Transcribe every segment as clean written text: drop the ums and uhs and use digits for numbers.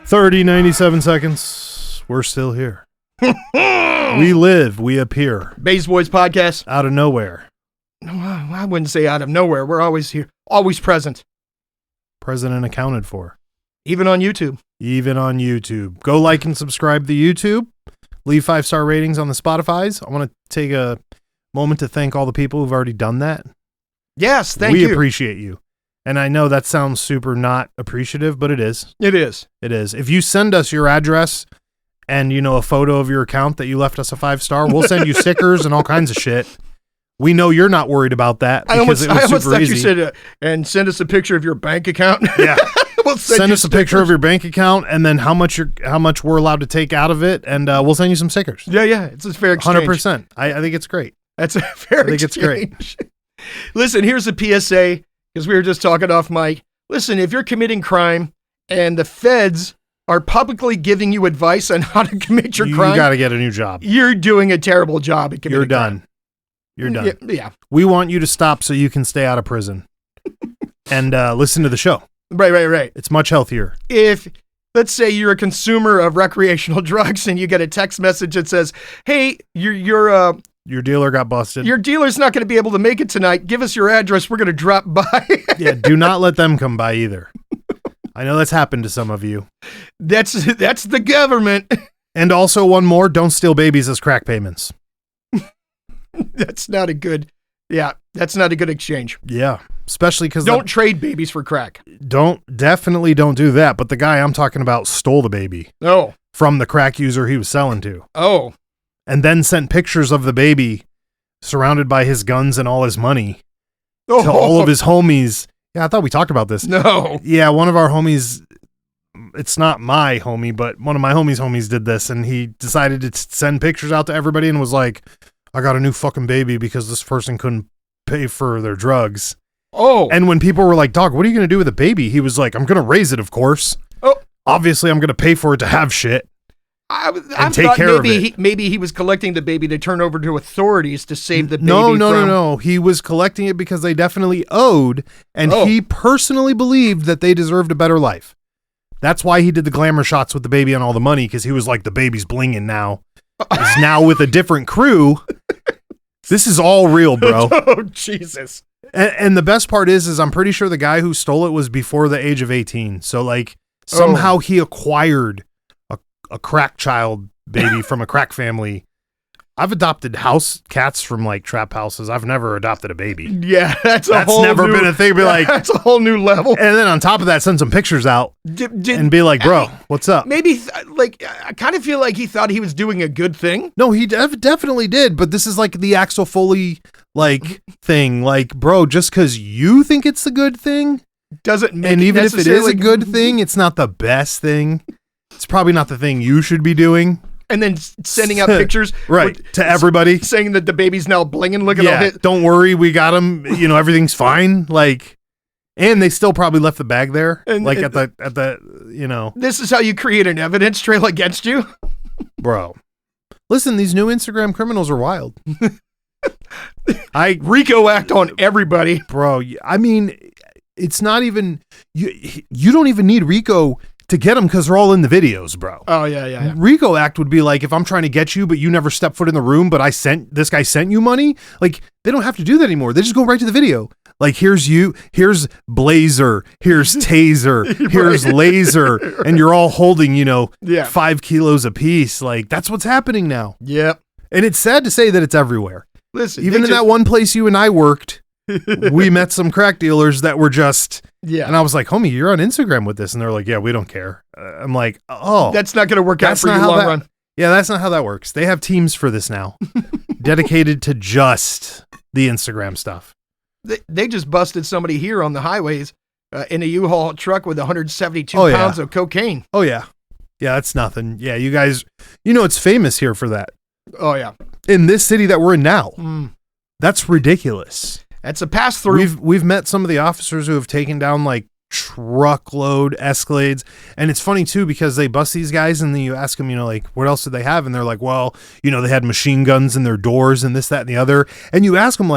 30, 97 seconds. We're still here. We live, we appear. Baes Boyz podcast. Out of nowhere. No, I wouldn't say out of nowhere. We're always here, always present. Present and accounted for. Even on YouTube. Even on YouTube. Go like and subscribe to YouTube. Leave 5-star ratings on the Spotifys. I want to take a moment to thank all the people who've already done that. Yes, thank you. We appreciate you. And I know that sounds super not appreciative, but it is. It is. It is. If you send us your address and, a photo of your account that you left us a 5-star, we'll send you stickers and all kinds of shit. We know you're not worried about that because it was super easy. You said, and send us a picture of your bank account. Yeah. We'll send us a picture of your bank account and then how much we're allowed to take out of it, and we'll send you some stickers. Yeah. It's a fair exchange. 100%. I think it's great. That's a fair exchange. I think it's great. Listen, here's a PSA, because we were just talking off mic. Listen, if you're committing crime and the feds are publicly giving you advice on how to commit your crime, you got to get a new job. You're doing a terrible job at committing crime. You're done. Yeah. We want you to stop so you can stay out of prison and listen to the show. Right. It's much healthier. If, let's say you're a consumer of recreational drugs and you get a text message that says, hey, your dealer got busted. Your dealer's not going to be able to make it tonight. Give us your address. We're going to drop by. Yeah, do not let them come by either. I know that's happened to some of you. That's the government. And also one more, don't steal babies as crack payments. That's not a good exchange. Yeah, especially because don't trade babies for crack. Definitely don't do that. But the guy I'm talking about stole the baby. Oh. From the crack user he was selling to. Oh. And then sent pictures of the baby surrounded by his guns and all his money to all of his homies. Yeah, I thought we talked about this. No. Yeah, one of our homies, it's not my homie, but one of my homies did this, and he decided to send pictures out to everybody and was like, I got a new fucking baby because this person couldn't pay for their drugs. Oh. And when people were like, dog, what are you going to do with a baby? He was like, I'm going to raise it, of course. Oh. Obviously, I'm going to pay for it to have shit. I take care of it. Maybe he was collecting the baby to turn over to authorities to save the baby. No. He was collecting it because they definitely owed, and he personally believed that they deserved a better life. That's why he did the glamour shots with the baby and all the money, because he was like, the baby's blinging now. He's now with a different crew. This is all real, bro. Oh, Jesus. And the best part is I'm pretty sure the guy who stole it was before the age of 18. So, somehow he acquired a crack child baby from a crack family. I've adopted house cats from trap houses. I've never adopted a baby. Yeah, that's never been a thing. That's a whole new level. And then on top of that, send some pictures out and be like, bro, what's up? Maybe I kind of feel like he thought he was doing a good thing. No, he definitely did. But this is the Axel Foley thing. Bro, just because you think it's a good thing doesn't make and even if it is a good thing, it's not the best thing. It's probably not the thing you should be doing. And then sending out pictures. Right. To everybody. Saying that the baby's now blinging. Look at all it. Don't worry. We got him. Everything's fine. And they still probably left the bag there. At the. This is how you create an evidence trail against you? Bro. Listen, these new Instagram criminals are wild. RICO Act on everybody. Bro, I mean, it's not even. You don't even need RICO to get them because they're all in the videos, bro. Oh, yeah. RICO Act would be if I'm trying to get you, but you never step foot in the room, but this guy sent you money. They don't have to do that anymore. They just go right to the video. Here's Blazer, here's Taser, here's Laser, and you're all holding, 5 kilos apiece. That's what's happening now. Yep. And it's sad to say that it's everywhere. Listen, even in that one place you and I worked, we met some crack dealers that were just, and I was like, homie, you're on Instagram with this. And they're like, yeah, we don't care. I'm like, oh. That's not going to work out for you long run. Yeah, that's not how that works. They have teams for this now, dedicated to just the Instagram stuff. They just busted somebody here on the highways in a U-Haul truck with 172 pounds of cocaine. Oh, yeah. Yeah, that's nothing. Yeah, you guys, it's famous here for that. Oh, yeah. In this city that we're in now. That's ridiculous. That's a pass-through. We've met some of the officers who have taken down truckload Escalades, and it's funny too because they bust these guys and then you ask them, what else did they have? And they're like, well, they had machine guns in their doors and this, that, and the other. And you ask them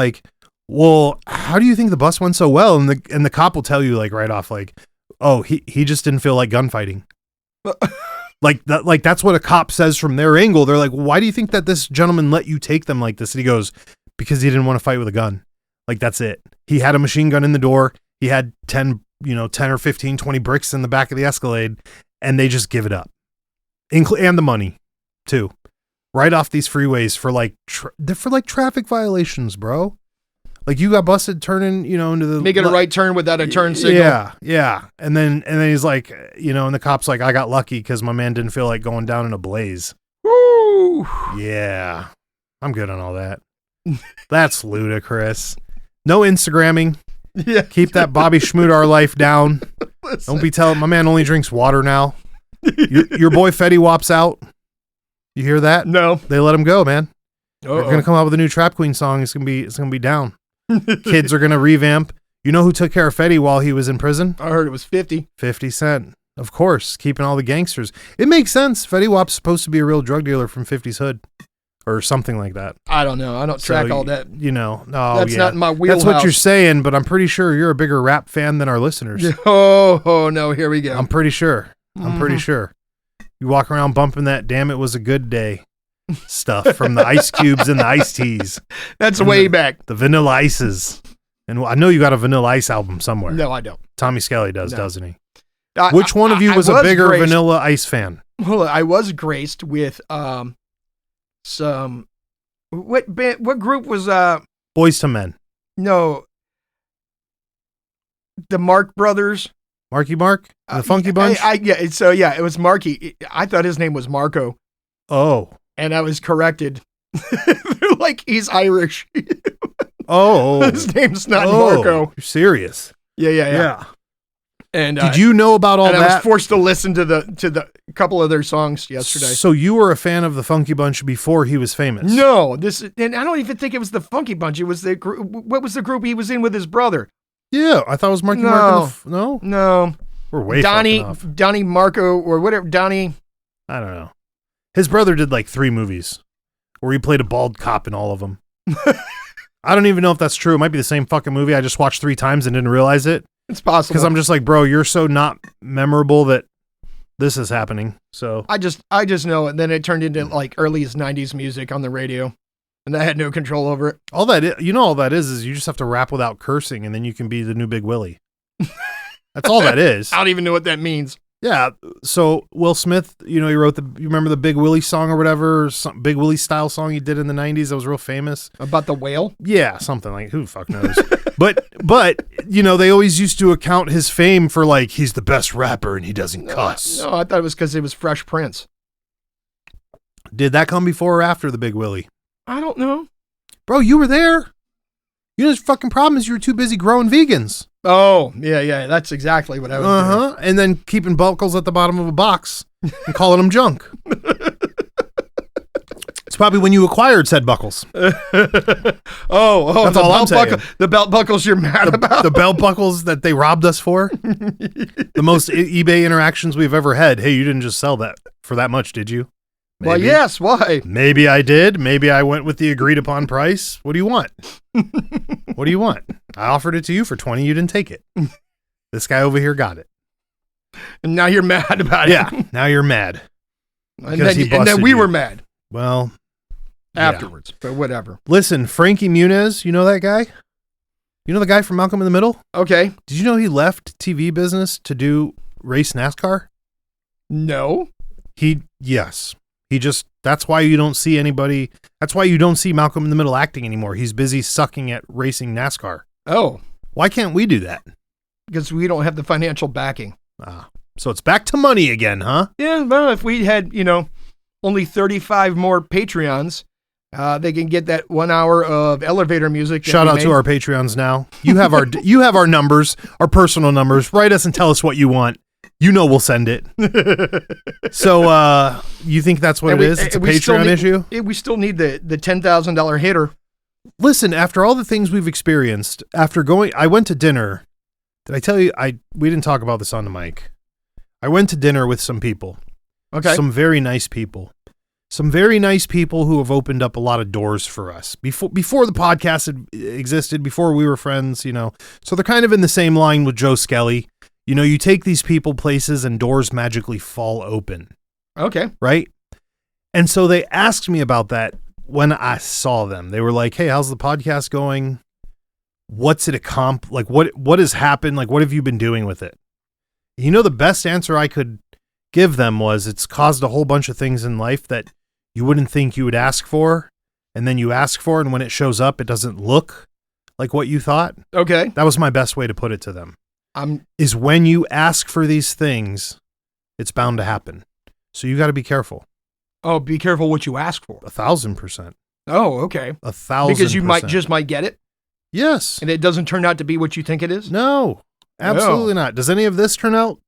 well, how do you think the bus went so well? And the cop will tell you right off, oh, he just didn't feel like gunfighting. Like that, like that's what a cop says from their angle. They're like, why do you think that this gentleman let you take them like this? And he goes, because he didn't want to fight with a gun. Like, that's it. He had a machine gun in the door. He had 10 or 15, 20 bricks in the back of the Escalade, and they just give it up. And the money too. Right off these freeways for like traffic violations, bro. Like, you got busted turning, into the making a right turn without a turn signal. Yeah. And then he's like, and the cop's like, I got lucky because my man didn't feel like going down in a blaze. Woo! Yeah. I'm good on all that. That's ludicrous. No Instagramming. Yeah. Keep that Bobby Schmudar life down. Listen. Don't be telling my man only drinks water now. Your boy Fetty Wap's out. You hear that? No. They let him go, man. Uh-oh. They're gonna come out with a new Trap Queen song. It's gonna be down. Kids are gonna revamp. You know who took care of Fetty while he was in prison? I heard it was 50. 50 Cent. Of course, keeping all the gangsters. It makes sense. Fetty Wap's supposed to be a real drug dealer from 50's hood. Or something like that. I don't know. I don't track all that. That's not in my wheelhouse. That's what you're saying, but I'm pretty sure you're a bigger rap fan than our listeners. Oh no, here we go. I'm pretty sure. You walk around bumping that "Damn It Was a Good Day" stuff from the Ice Cubes and the Ice Teas. That's way back. The Vanilla Ices. And I know you got a Vanilla Ice album somewhere. No, I don't. Tommy Skelly does, doesn't he? Which one of you was a bigger Vanilla Ice fan? Well, I was graced with some what group was Boyz II Men. No, the Mark Brothers. Marky Mark? The Funky Bunch? It was Marky. I thought his name was Marco. Oh. And I was corrected. Like, he's Irish. Oh. His name's not Marco. You're serious. Yeah. And did you know about all that? I was forced to listen to the couple of their songs yesterday. So you were a fan of the Funky Bunch before he was famous? No, and I don't even think it was the Funky Bunch. It was the group. What was the group he was in with his brother? Yeah, I thought it was Marky Mark. No. We're way fucking off. Donnie Marco or whatever. Donnie. I don't know. His brother did like 3 movies where he played a bald cop in all of them. I don't even know if that's true. It might be the same fucking movie I just watched 3 times and didn't realize it. It's possible. Because I'm just like, bro, you're so not memorable that this is happening. So I just know it. Then it turned into like earliest 90s music on the radio. And I had no control over it. All that is you just have to rap without cursing, and then you can be the new Big Willie. That's all that is. I don't even know what that means. Yeah. So Will Smith, he wrote you remember the Big Willie song or whatever, some Big Willie style song he did in the 90s that was real famous. About the whale? Yeah, something like, who the fuck knows? but they always used to account his fame for like, he's the best rapper and he doesn't cuss. No, I thought it was because it was Fresh Prince. Did that come before or after the Big Willie? I don't know. Bro, you were there. The fucking problem is you were too busy growing vegans. Oh, yeah. That's exactly what I was doing. And then keeping buckles at the bottom of a box and calling them junk. It's probably when you acquired said buckles. That's all I'm saying. The belt buckles you're mad about? The belt buckles that they robbed us for. The most eBay interactions we've ever had. Hey, you didn't just sell that for that much, did you? Maybe. Well, yes. Why? Maybe I did. Maybe I went with the agreed upon price. What do you want? What do you want? I offered it to you for 20. You didn't take it. This guy over here got it. And now you're mad about it. Yeah. Now you're mad. And then we were mad. Well, afterwards, yeah. But whatever. Listen, Frankie Muniz, you know that guy? You know the guy from Malcolm in the Middle? Okay. Did you know he left TV business to do race NASCAR? No. Yes. That's why you don't see Malcolm in the Middle acting anymore. He's busy sucking at racing NASCAR. Oh. Why can't we do that? Because we don't have the financial backing. So it's back to money again, huh? Yeah, well, if we had, only 35 more Patreons, they can get that 1 hour of elevator music. Shout out to our Patreons now. You have our numbers, our personal numbers. Write us and tell us what you want. We'll send it. So you think that's what it is? It's a Patreon issue? We still need the $10,000 hitter. Listen, after all the things we've experienced, I went to dinner. Did I tell you? We didn't talk about this on the mic. I went to dinner with some people. Okay. Some very nice people. Some very nice people who have opened up a lot of doors for us. Before the podcast had existed, before we were friends, So they're kind of in the same line with Joe Skelly. You know, you take these people places and doors magically fall open. Okay. Right? And so they asked me about that when I saw them. They were like, hey, how's the podcast going? What's it like, what has happened? Like, what have you been doing with it? You know, the best answer I could give them was it's caused a whole bunch of things in life that you wouldn't think you would ask for. And then you ask for it, and when it shows up, it doesn't look like what you thought. Okay. That was my best way to put it to them. Is when you ask for these things, it's bound to happen. So you got to be careful. Oh, be careful what you ask for. 1,000%. Oh, okay. 1,000%. Because you might get it? Yes. And it doesn't turn out to be what you think it is? No, absolutely not. Does any of this turn out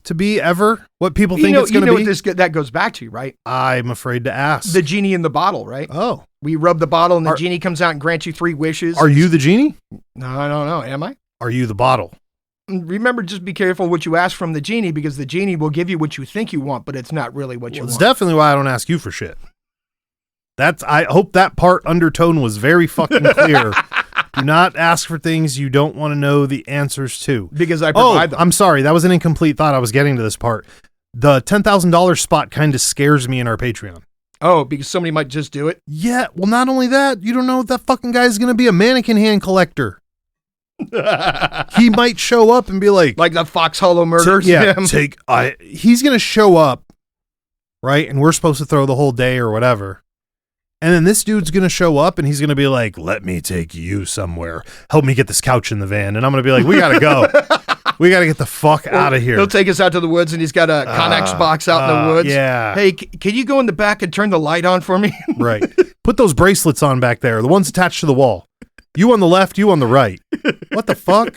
to be ever what people think it's going to be? You know what that goes back to, right? I'm afraid to ask. The genie in the bottle, right? Oh. We rub the bottle and the genie comes out and grants you 3 wishes. Are you the genie? No, I don't know. Am I? Are you the bottle? Remember, just be careful what you ask from the genie, because the genie will give you what you think you want, but it's not really what you want. It's definitely why I don't ask you for shit. I hope that part undertone was very fucking clear. Do not ask for things you don't want to know the answers to. Because I provide them. I'm sorry. That was an incomplete thought. I was getting to this part. The $10,000 spot kind of scares me in our Patreon. Oh, because somebody might just do it? Yeah. Well, not only that, you don't know if that fucking guy is going to be a mannequin hand collector. He might show up and be like the Fox Hollow murders. He's going to show up, right? And we're supposed to throw the whole day or whatever. And then this dude's going to show up and he's going to be like, let me take you somewhere. Help me get this couch in the van. And I'm going to be like, we got to go. We got to get the fuck out of here. He'll take us out to the woods and he's got a Connex box out in the woods. Yeah. Hey, can you go in the back and turn the light on for me? Right. Put those bracelets on back there. The ones attached to the wall. You on the left, you on the right. What the fuck?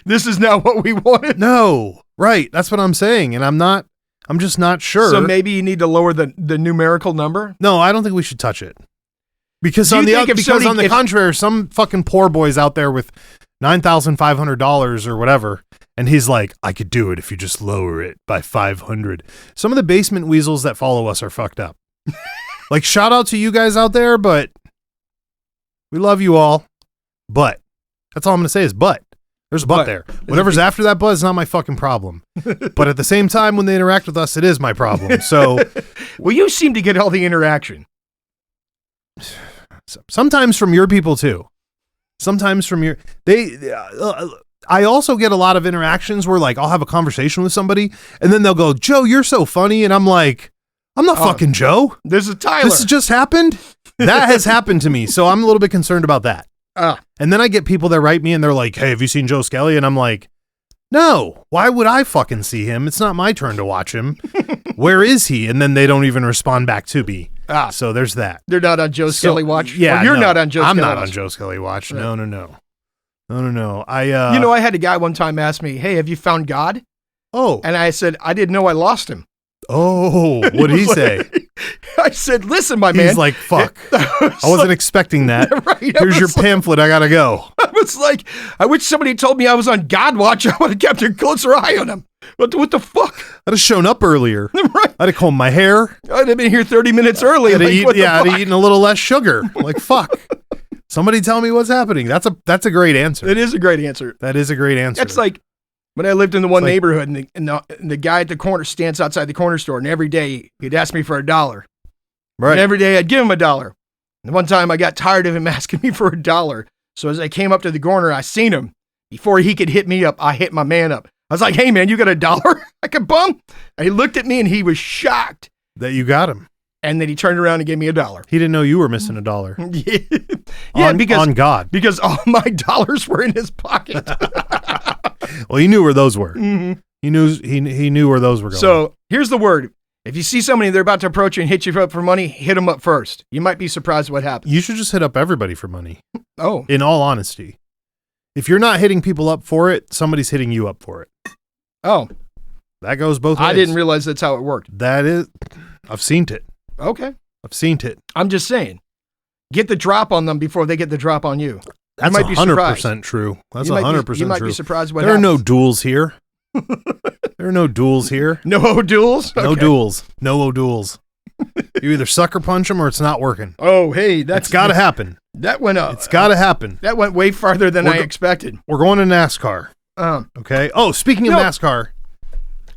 This is not what we wanted. No. Right. That's what I'm saying. And I'm just not sure. So maybe you need to lower the numerical number? No, I don't think we should touch it. Because on the contrary, some fucking poor boy's out there with $9,500 or whatever, and he's like, I could do it if you just lower it by 500. Some of the basement weasels that follow us are fucked up. Like, shout out to you guys out there, but we love you all. But that's all I'm going to say is but. There's a but there. Whatever's after that but is not my fucking problem. But at the same time, when they interact with us, it is my problem. So, well, you seem to get all the interaction. Sometimes from your people too. Sometimes from I also get a lot of interactions where, like, I'll have a conversation with somebody and then they'll go, Joe, you're so funny. And I'm like, I'm not fucking Joe. This is Tyler. This just happened. That has happened to me. So I'm a little bit concerned about that. And then I get people that write me and they're like, hey, have you seen Joe Skelly? And I'm like, no, why would I fucking see him? It's not my turn to watch him. Where is he? And then they don't even respond back to me. So there's that. They're not on Joe Skelly watch? Yeah. Well, you're not on Joe Skelly watch. I'm not on Joe Skelly watch. Right. No. I had a guy one time ask me, hey, have you found God? Oh. And I said, I didn't know I lost him. Oh, what'd he say? I said, listen, my man. He's like, fuck. I wasn't expecting that. Right, here's your pamphlet. I gotta go. I was like, I wish somebody told me I was on God watch. I would have kept a closer eye on him. What the fuck? I'd have shown up earlier. Right. I'd have combed my hair. I'd have been here 30 minutes early. I'd have eaten a little less sugar. Like, fuck. Somebody tell me what's happening. That's a great answer. It is a great answer. That is a great answer. It's like when I lived in the neighborhood and the guy at the corner stands outside the corner store, and every day he'd ask me for $1. Right. And every day I'd give him $1. And one time I got tired of him asking me for $1. So as I came up to the corner, I seen him. Before he could hit me up, I hit my man up. I was like, hey, man, you got $1? I could bum. And he looked at me and he was shocked that you got him. And then he turned around and gave me $1. He didn't know you were missing $1. Yeah, on God. Because all my dollars were in his pocket. Well, he knew where those were. Mm-hmm. He knew where those were going. So here's the word. If you see somebody, they're about to approach you and hit you up for money, hit them up first. You might be surprised what happens. You should just hit up everybody for money. Oh. In all honesty. If you're not hitting people up for it, somebody's hitting you up for it. Oh. That goes both ways. I didn't realize that's how it worked. I've seen it. Okay. I've seen it. I'm just saying. Get the drop on them before they get the drop on you. That's 100% true. That's 100% true. You might be surprised what happens. There are no happens. duels here. There are no duels here. No duels? No duels. No duels. You either sucker punch them or it's not working. Oh, hey. That's got to happen. That went up. It's got to happen. That went way farther than I expected. We're going to NASCAR. Okay. Oh, speaking of NASCAR.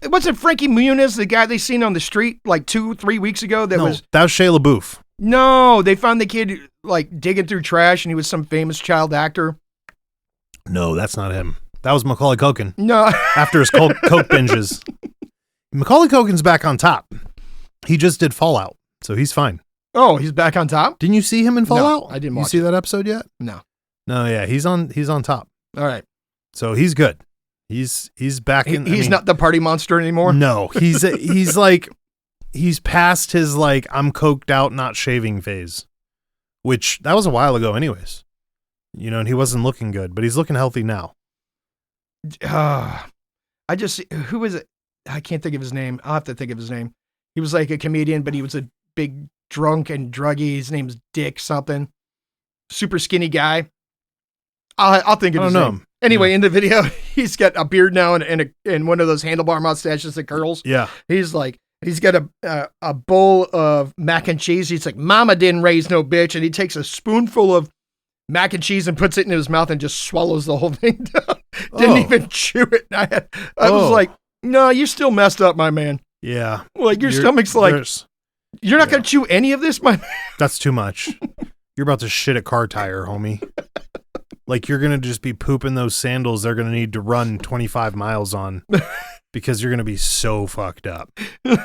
It wasn't Frankie Muniz, the guy they seen on the street like 2-3 weeks ago. That was Shia LaBeouf. No, they found the kid like digging through trash, and he was some famous child actor. No, that's not him. That was Macaulay Culkin. No, after his coke binges. Macaulay Culkin's back on top. He just did Fallout, so he's fine. Oh, he's back on top? Didn't you see him in Fallout? No, I didn't watch You see that episode yet? No. No, yeah, he's on top. All right. So he's good. He's back in. He's not the party monster anymore? No, he's past his like I'm coked out not shaving phase, which that was a while ago anyways. You know, and he wasn't looking good, but he's looking healthy now. Who was it? I can't think of his name. I'll have to think of his name. He was like a comedian, but he was a big drunk and druggy. His name's Dick something. Super skinny guy. I'll think of his name. Anyway, in the video, he's got a beard now and one of those handlebar mustaches that curls. Yeah. He's got a bowl of mac and cheese. He's like, Mama didn't raise no bitch. And he takes a spoonful of mac and cheese and puts it in his mouth and just swallows the whole thing down. Didn't even chew it. I was like, no, you're still messed up, my man. Yeah. Like your stomach's like, you're not going to chew any of this, my man. That's too much. You're about to shit a car tire, homie. Like you're going to just be pooping those sandals they're going to need to run 25 miles on because you're going to be so fucked up. The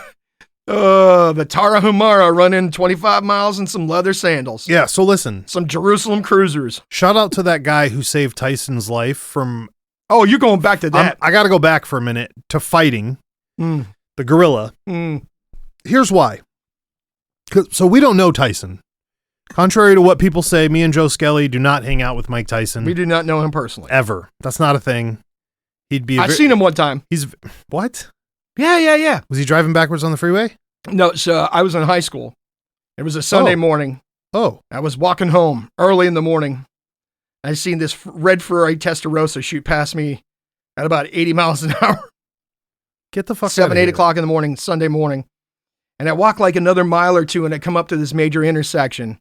Tarahumara running 25 miles in some leather sandals. Yeah, so listen. Some Jerusalem cruisers. Shout out to that guy who saved Tyson's life from... Oh, you're going back to that. I got to go back for a minute to fighting the gorilla. Here's why. So we don't know Tyson. Contrary to what people say, me and Joe Skelly do not hang out with Mike Tyson. We do not know him personally. Ever. That's not a thing. He'd be... I've seen him one time. What? Yeah. Was he driving backwards on the freeway? No, so I was in high school. It was a Sunday morning. Oh. I was walking home early in the morning. I seen this red Ferrari Testarossa shoot past me at about 80 miles an hour. Get the fuck 7, 8 o'clock in the morning, Sunday morning. And I walk like another mile or two and I come up to this major intersection.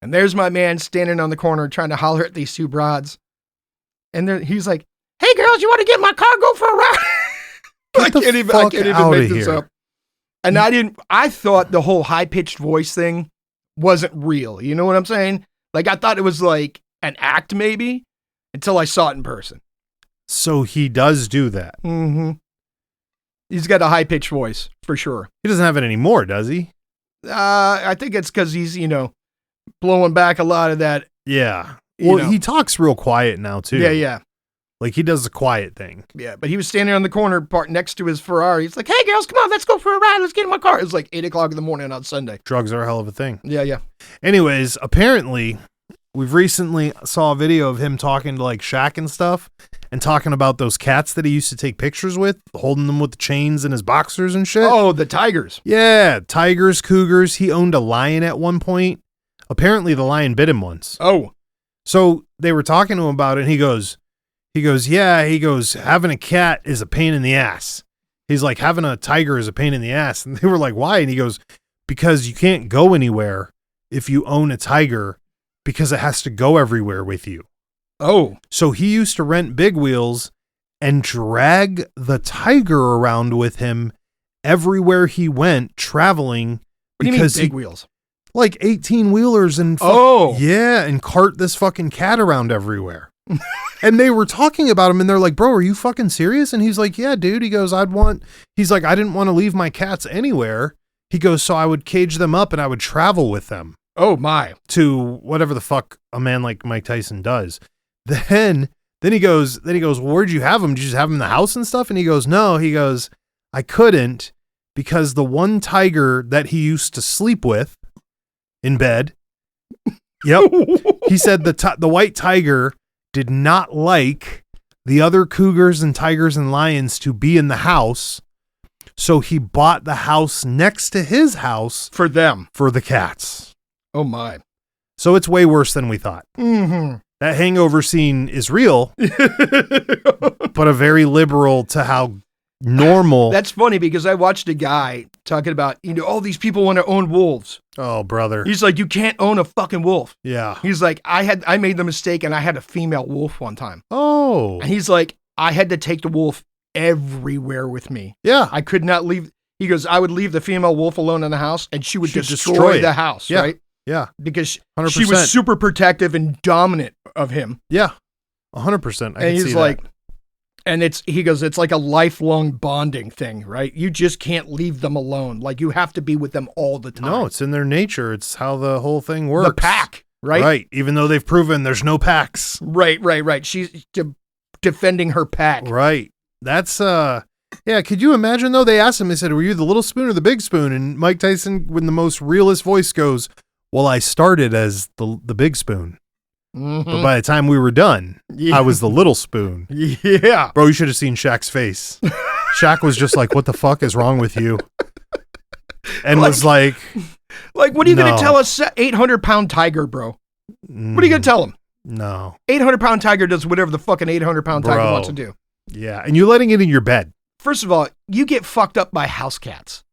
And there's my man standing on the corner trying to holler at these two broads. And he's like, hey girls, you want to get in my car, go for a ride? I can't even make this up. And I thought the whole high-pitched voice thing wasn't real. You know what I'm saying? Like, I thought it was like an act maybe until I saw it in person. So he does do that. Mm-hmm. He's got a high-pitched voice for sure. He doesn't have it anymore, does he? I think it's because he's, blowing back a lot of that. Yeah. Well, he talks real quiet now too. Yeah. Like he does the quiet thing. Yeah, but he was standing on the corner part next to his Ferrari. He's like, hey girls, come on, let's go for a ride. Let's get in my car. It was like 8 o'clock in the morning on Sunday. Drugs are a hell of a thing. Yeah. Anyways, apparently we've recently saw a video of him talking to like Shaq and stuff and talking about those cats that he used to take pictures with, holding them with the chains in his boxers and shit. Oh, the tigers. Yeah. Tigers, cougars. He owned a lion at one point. Apparently the lion bit him once. Oh. So they were talking to him about it and he goes, having a cat is a pain in the ass. He's like, having a tiger is a pain in the ass. And they were like, why? And he goes, because you can't go anywhere if you own a tiger because it has to go everywhere with you. Oh. So he used to rent big wheels and drag the tiger around with him everywhere he went traveling. What do you mean big wheels? Like 18 wheelers and and cart this fucking cat around everywhere. And they were talking about him and they're like, bro, are you fucking serious? And he's like, yeah, dude. He goes, I didn't want to leave my cats anywhere. He goes, so I would cage them up and I would travel with them. Oh my. To whatever the fuck a man like Mike Tyson does. Then he goes, well, where'd you have them? Did you just have them in the house and stuff? And he goes, no, I couldn't because the one tiger that he used to sleep with in bed. Yep. He said the white tiger did not like the other cougars and tigers and lions to be in the house. So he bought the house next to his house for them, for the cats. Oh my. So it's way worse than we thought. Mm-hmm. That hangover scene is real, but a very liberal to how normal. That's funny because I watched a guy talking about, all these people want to own wolves. Oh, brother. He's like, you can't own a fucking wolf. Yeah. He's like, I made the mistake and I had a female wolf one time. Oh. And he's like, I had to take the wolf everywhere with me. Yeah. I could not leave. He goes, I would leave the female wolf alone in the house and she would She'd destroy destroy the it. house, Yeah. right? Yeah. Because 100%. she was super protective and dominant of him. Yeah. 100%. And he's like, and he goes, it's like a lifelong bonding thing, right? You just can't leave them alone. Like you have to be with them all the time. No, it's in their nature. It's how the whole thing works. The pack, right? Right. Even though they've proven there's no packs. Right. She's defending her pack. Right. That's, yeah. Could you imagine though? They asked him, they said, were you the little spoon or the big spoon? And Mike Tyson, with the most realist voice, goes, well, I started as the big spoon. Mm-hmm. But by the time we were done, I was the little spoon. Yeah. Bro, you should have seen Shaq's face. Shaq was just like, what the fuck is wrong with you? And was like, what are you going to tell a 800-pound tiger, bro? What are you going to tell him? No. 800-pound tiger does whatever the fucking 800-pound tiger wants to do. Yeah. And you're letting it in your bed. First of all, you get fucked up by house cats.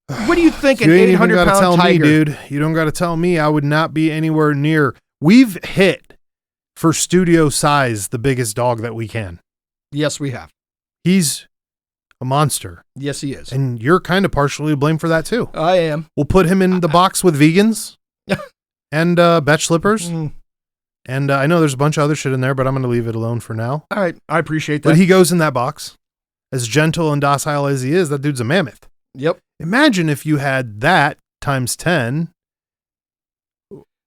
What do you think You an ain't even gotta 800-pound tell tiger? me, dude. You don't got to tell me. I would not be anywhere near. We've hit, for studio size, the biggest dog that we can. Yes, we have. He's a monster. Yes, he is. And you're kind of partially to blame for that, too. I am. We'll put him in the box with vegans and Betch Slippers. And I know there's a bunch of other shit in there, but I'm going to leave it alone for now. All right. I appreciate that. But he goes in that box. As gentle and docile as he is, that dude's a mammoth. Yep. Imagine if you had that times 10.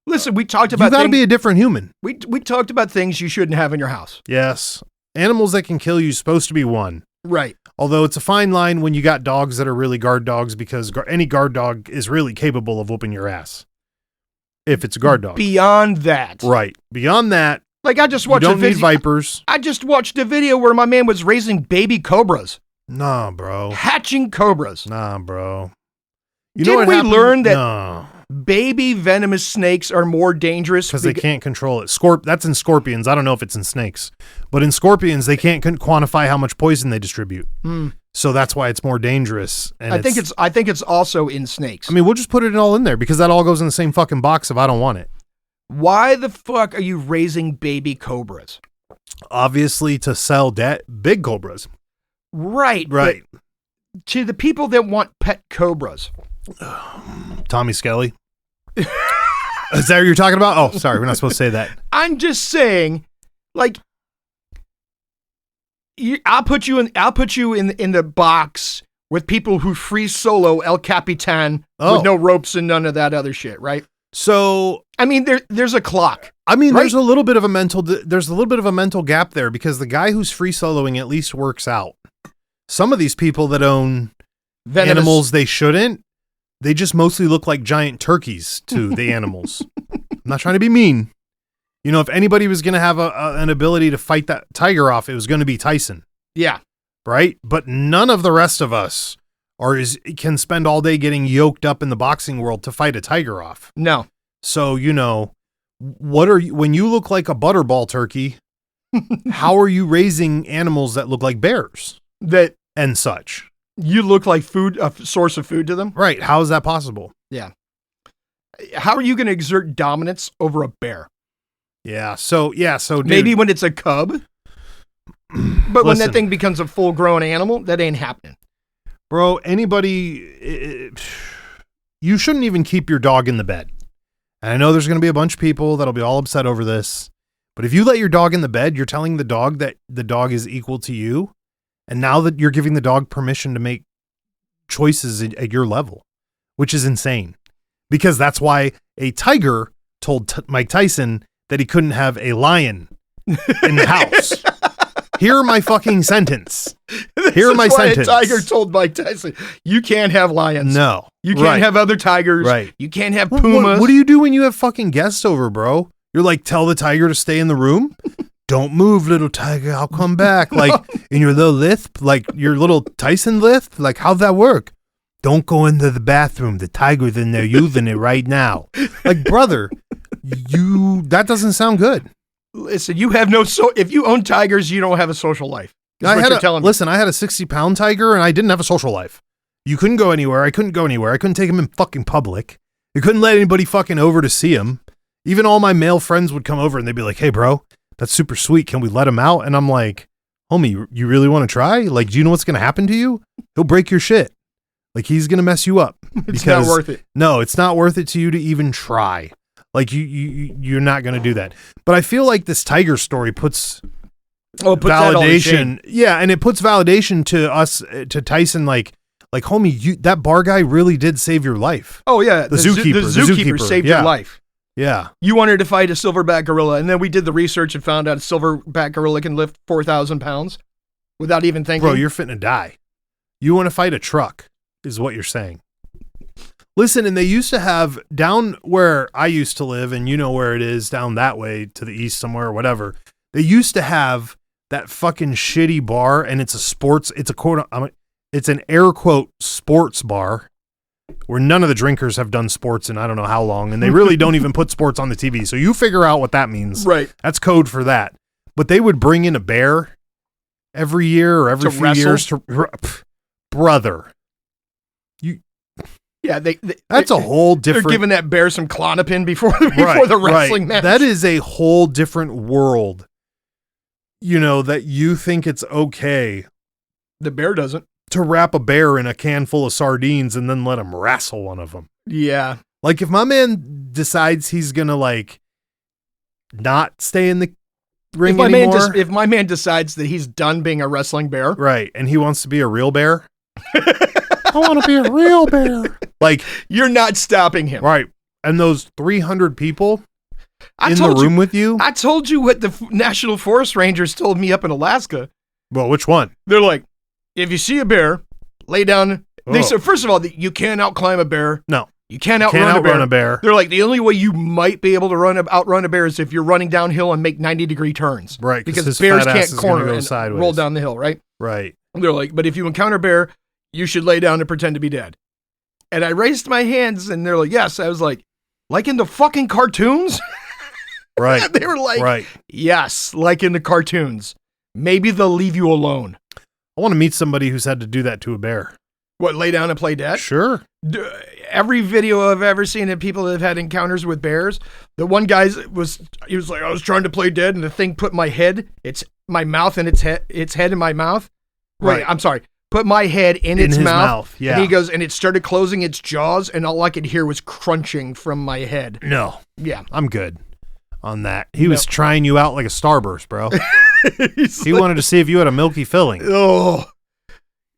Listen, we talked about You got to be a different human. We talked about things you shouldn't have in your house. Yes. Animals that can kill you is supposed to be one. Right. Although it's a fine line when you got dogs that are really guard dogs, because any guard dog is really capable of whooping your ass. If it's a guard dog. Beyond that. Right. Beyond that, like I just watched you don't need vipers. I just watched a video where my man was raising baby cobras. Nah, bro. Hatching cobras. Nah, bro. Didn't we learn that No. baby venomous snakes are more dangerous? Because they can't control it. That's in scorpions. I don't know if it's in snakes. But in scorpions, they can't quantify how much poison they distribute. So that's why it's more dangerous. And I think it's also in snakes. I mean, we'll just put it all in there because that all goes in the same fucking box if I don't want it. Why the fuck are you raising baby cobras? Obviously to sell big cobras. Right. Right. To the people that want pet cobras. Tommy Skelly. Is that what you're talking about? Oh, sorry. We're not supposed to say that. I'm just saying, like, I'll put you in the box with people who free solo El Capitan with no ropes and none of that other shit, right? So, I mean, there's a clock. I mean, right? there's a little bit of a mental gap there because the guy who's free soloing at least works out. Some of these people that own animals they shouldn't, they just mostly look like giant turkeys to the animals. I'm not trying to be mean. You know, if anybody was going to have an ability to fight that tiger off, it was going to be Tyson. Yeah. Right? But none of the rest of us can spend all day getting yoked up in the boxing world to fight a tiger off. No. So, you know, when you look like a butterball turkey, how are you raising animals that look like bears and such? You look like a source of food to them? Right. How is that possible? Yeah. How are you going to exert dominance over a bear? Yeah. So dude, maybe when it's a cub, but when that thing becomes a full grown animal, that ain't happening. Bro, you shouldn't even keep your dog in the bed. And I know there's going to be a bunch of people that'll be all upset over this, but if you let your dog in the bed, you're telling the dog that the dog is equal to you. And now that you're giving the dog permission to make choices at your level, which is insane, because that's why a tiger told Mike Tyson that he couldn't have a lion in the house. Hear my fucking sentence. Hear my sentence. A tiger told Mike Tyson, you can't have lions. No. You can't have other tigers. Right. You can't have pumas. What do you do when you have fucking guests over, bro? You're like, tell the tiger to stay in the room? Don't move, little tiger. I'll come back. Like in your little lisp, like your little Tyson lisp. Like, how'd that work? Don't go into the bathroom. The tiger's in there using it right now. Like, brother, that doesn't sound good. Listen, you have if you own tigers, you don't have a social life. I had a 60-pound tiger and I didn't have a social life. You couldn't go anywhere. I couldn't go anywhere. I couldn't take him in fucking public. You couldn't let anybody fucking over to see him. Even all my male friends would come over and they'd be like, hey, bro, that's super sweet. Can we let him out? And I'm like, homie, you really want to try? Like, do you know what's going to happen to you? He'll break your shit. Like, he's going to mess you up. It's not worth it. No, it's not worth it to you to even try. Like, you're not going to do that. But I feel like this tiger story puts validation. Yeah, and it puts validation to us, to Tyson, like homie, that bar guy really did save your life. Oh, yeah. The zookeeper saved your life. Yeah. You wanted to fight a silverback gorilla, and then we did the research and found out a silverback gorilla can lift 4,000 pounds without even thinking. Bro, you're fitting to die. You want to fight a truck, is what you're saying. Listen, and they used to have down where I used to live, and you know where it is, down that way to the east somewhere or whatever. They used to have that fucking shitty bar, and it's an air quote sports bar, where none of the drinkers have done sports in I don't know how long, and they really don't even put sports on the TV. So you figure out what that means. Right. That's code for that. But they would bring in a bear every year or every few years to brother. Yeah, that's a whole different. They're giving that bear some Klonopin before the wrestling match. That is a whole different world. You know, that you think it's okay. The bear doesn't. To wrap a bear in a can full of sardines and then let him wrestle one of them. Yeah. Like, if my man decides he's going to, like, not stay in the ring anymore. If my man decides that he's done being a wrestling bear. Right. And he wants to be a real bear. I want to be a real bear. Like, you're not stopping him. Right. And those 300 people in the room with you. I told you what the National Forest Rangers told me up in Alaska. Well, which one? They're like, if you see a bear, lay down. They said, first of all, you can't outclimb a bear. No. You can't outrun a bear. They're like, the only way you might be able to outrun a bear is if you're running downhill and make 90-degree turns. Right. Because bears can't corner and sideways. Roll down the hill, right? Right. They're like, but if you encounter a bear, you should lay down and pretend to be dead. And I raised my hands and they're like, yes. I was like in the fucking cartoons? Right. They were like, yes, like in the cartoons. Maybe they'll leave you alone. I want to meet somebody who's had to do that to a bear. What, lay down and play dead? Sure. Every video I've ever seen of people that have had encounters with bears, the one guy was like, I was trying to play dead and the thing put my head, my mouth in its head in my mouth. Right. I'm sorry. Put my head in its mouth. Yeah. And he goes, and it started closing its jaws and all I could hear was crunching from my head. No. Yeah. I'm good on that. He was trying you out like a starburst, bro. He wanted to see if you had a milky filling. Oh.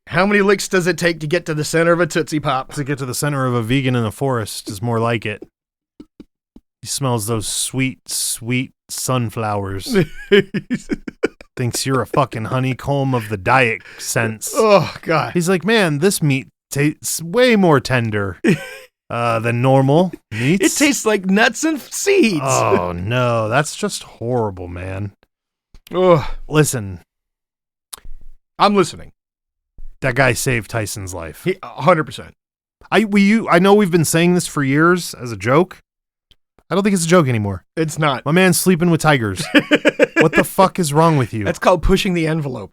How many licks does it take to get to the center of a Tootsie Pop? To get to the center of a vegan in the forest is more like it. He smells those sweet, sweet sunflowers. Thinks you're a fucking honeycomb of the diet sense. Oh, God. He's like, man, this meat tastes way more tender than normal meats. It tastes like nuts and seeds. Oh, no. That's just horrible, man. Ugh. Listen. I'm listening. That guy saved Tyson's life. 100%. I know we've been saying this for years as a joke. I don't think it's a joke anymore. It's not. My man's sleeping with tigers. What the fuck is wrong with you? That's called pushing the envelope.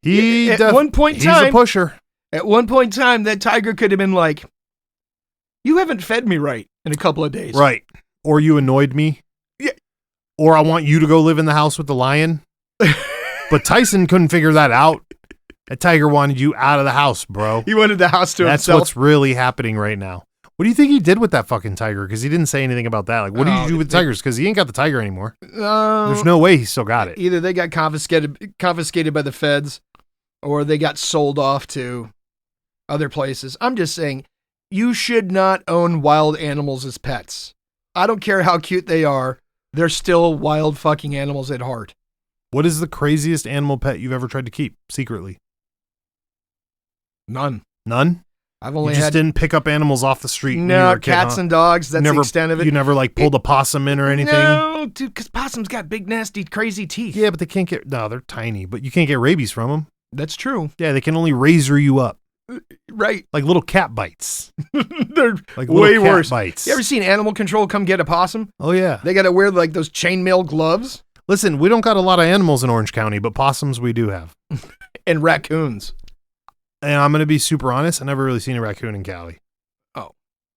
He's a pusher. At one point in time, that tiger could have been like, you haven't fed me right in a couple of days. Right. Or you annoyed me. Yeah. Or I want you to go live in the house with the lion. But Tyson couldn't figure that out. That tiger wanted you out of the house, bro. He wanted the house to himself. That's what's really happening right now. What do you think he did with that fucking tiger? Because he didn't say anything about that. Like, what did you do with tigers? Because he ain't got the tiger anymore. There's no way he still got it. Either they got confiscated by the feds, or they got sold off to other places. I'm just saying, you should not own wild animals as pets. I don't care how cute they are. They're still wild fucking animals at heart. What is the craziest animal pet you've ever tried to keep secretly? None. I've only didn't pick up animals off the street. No, cats and dogs. That's the extent of it. You never pulled a possum in or anything? No, dude, because possums got big, nasty, crazy teeth. Yeah, but they can't they're tiny, but you can't get rabies from them. That's true. Yeah, they can only razor you up. Right. Like little cat bites. They're like way worse. Bites. You ever seen animal control come get a possum? Oh, yeah. They got to wear like those chainmail gloves. Listen, we don't got a lot of animals in Orange County, but possums we do have. And raccoons. And I'm going to be super honest. I never really seen a raccoon in Cali. Oh.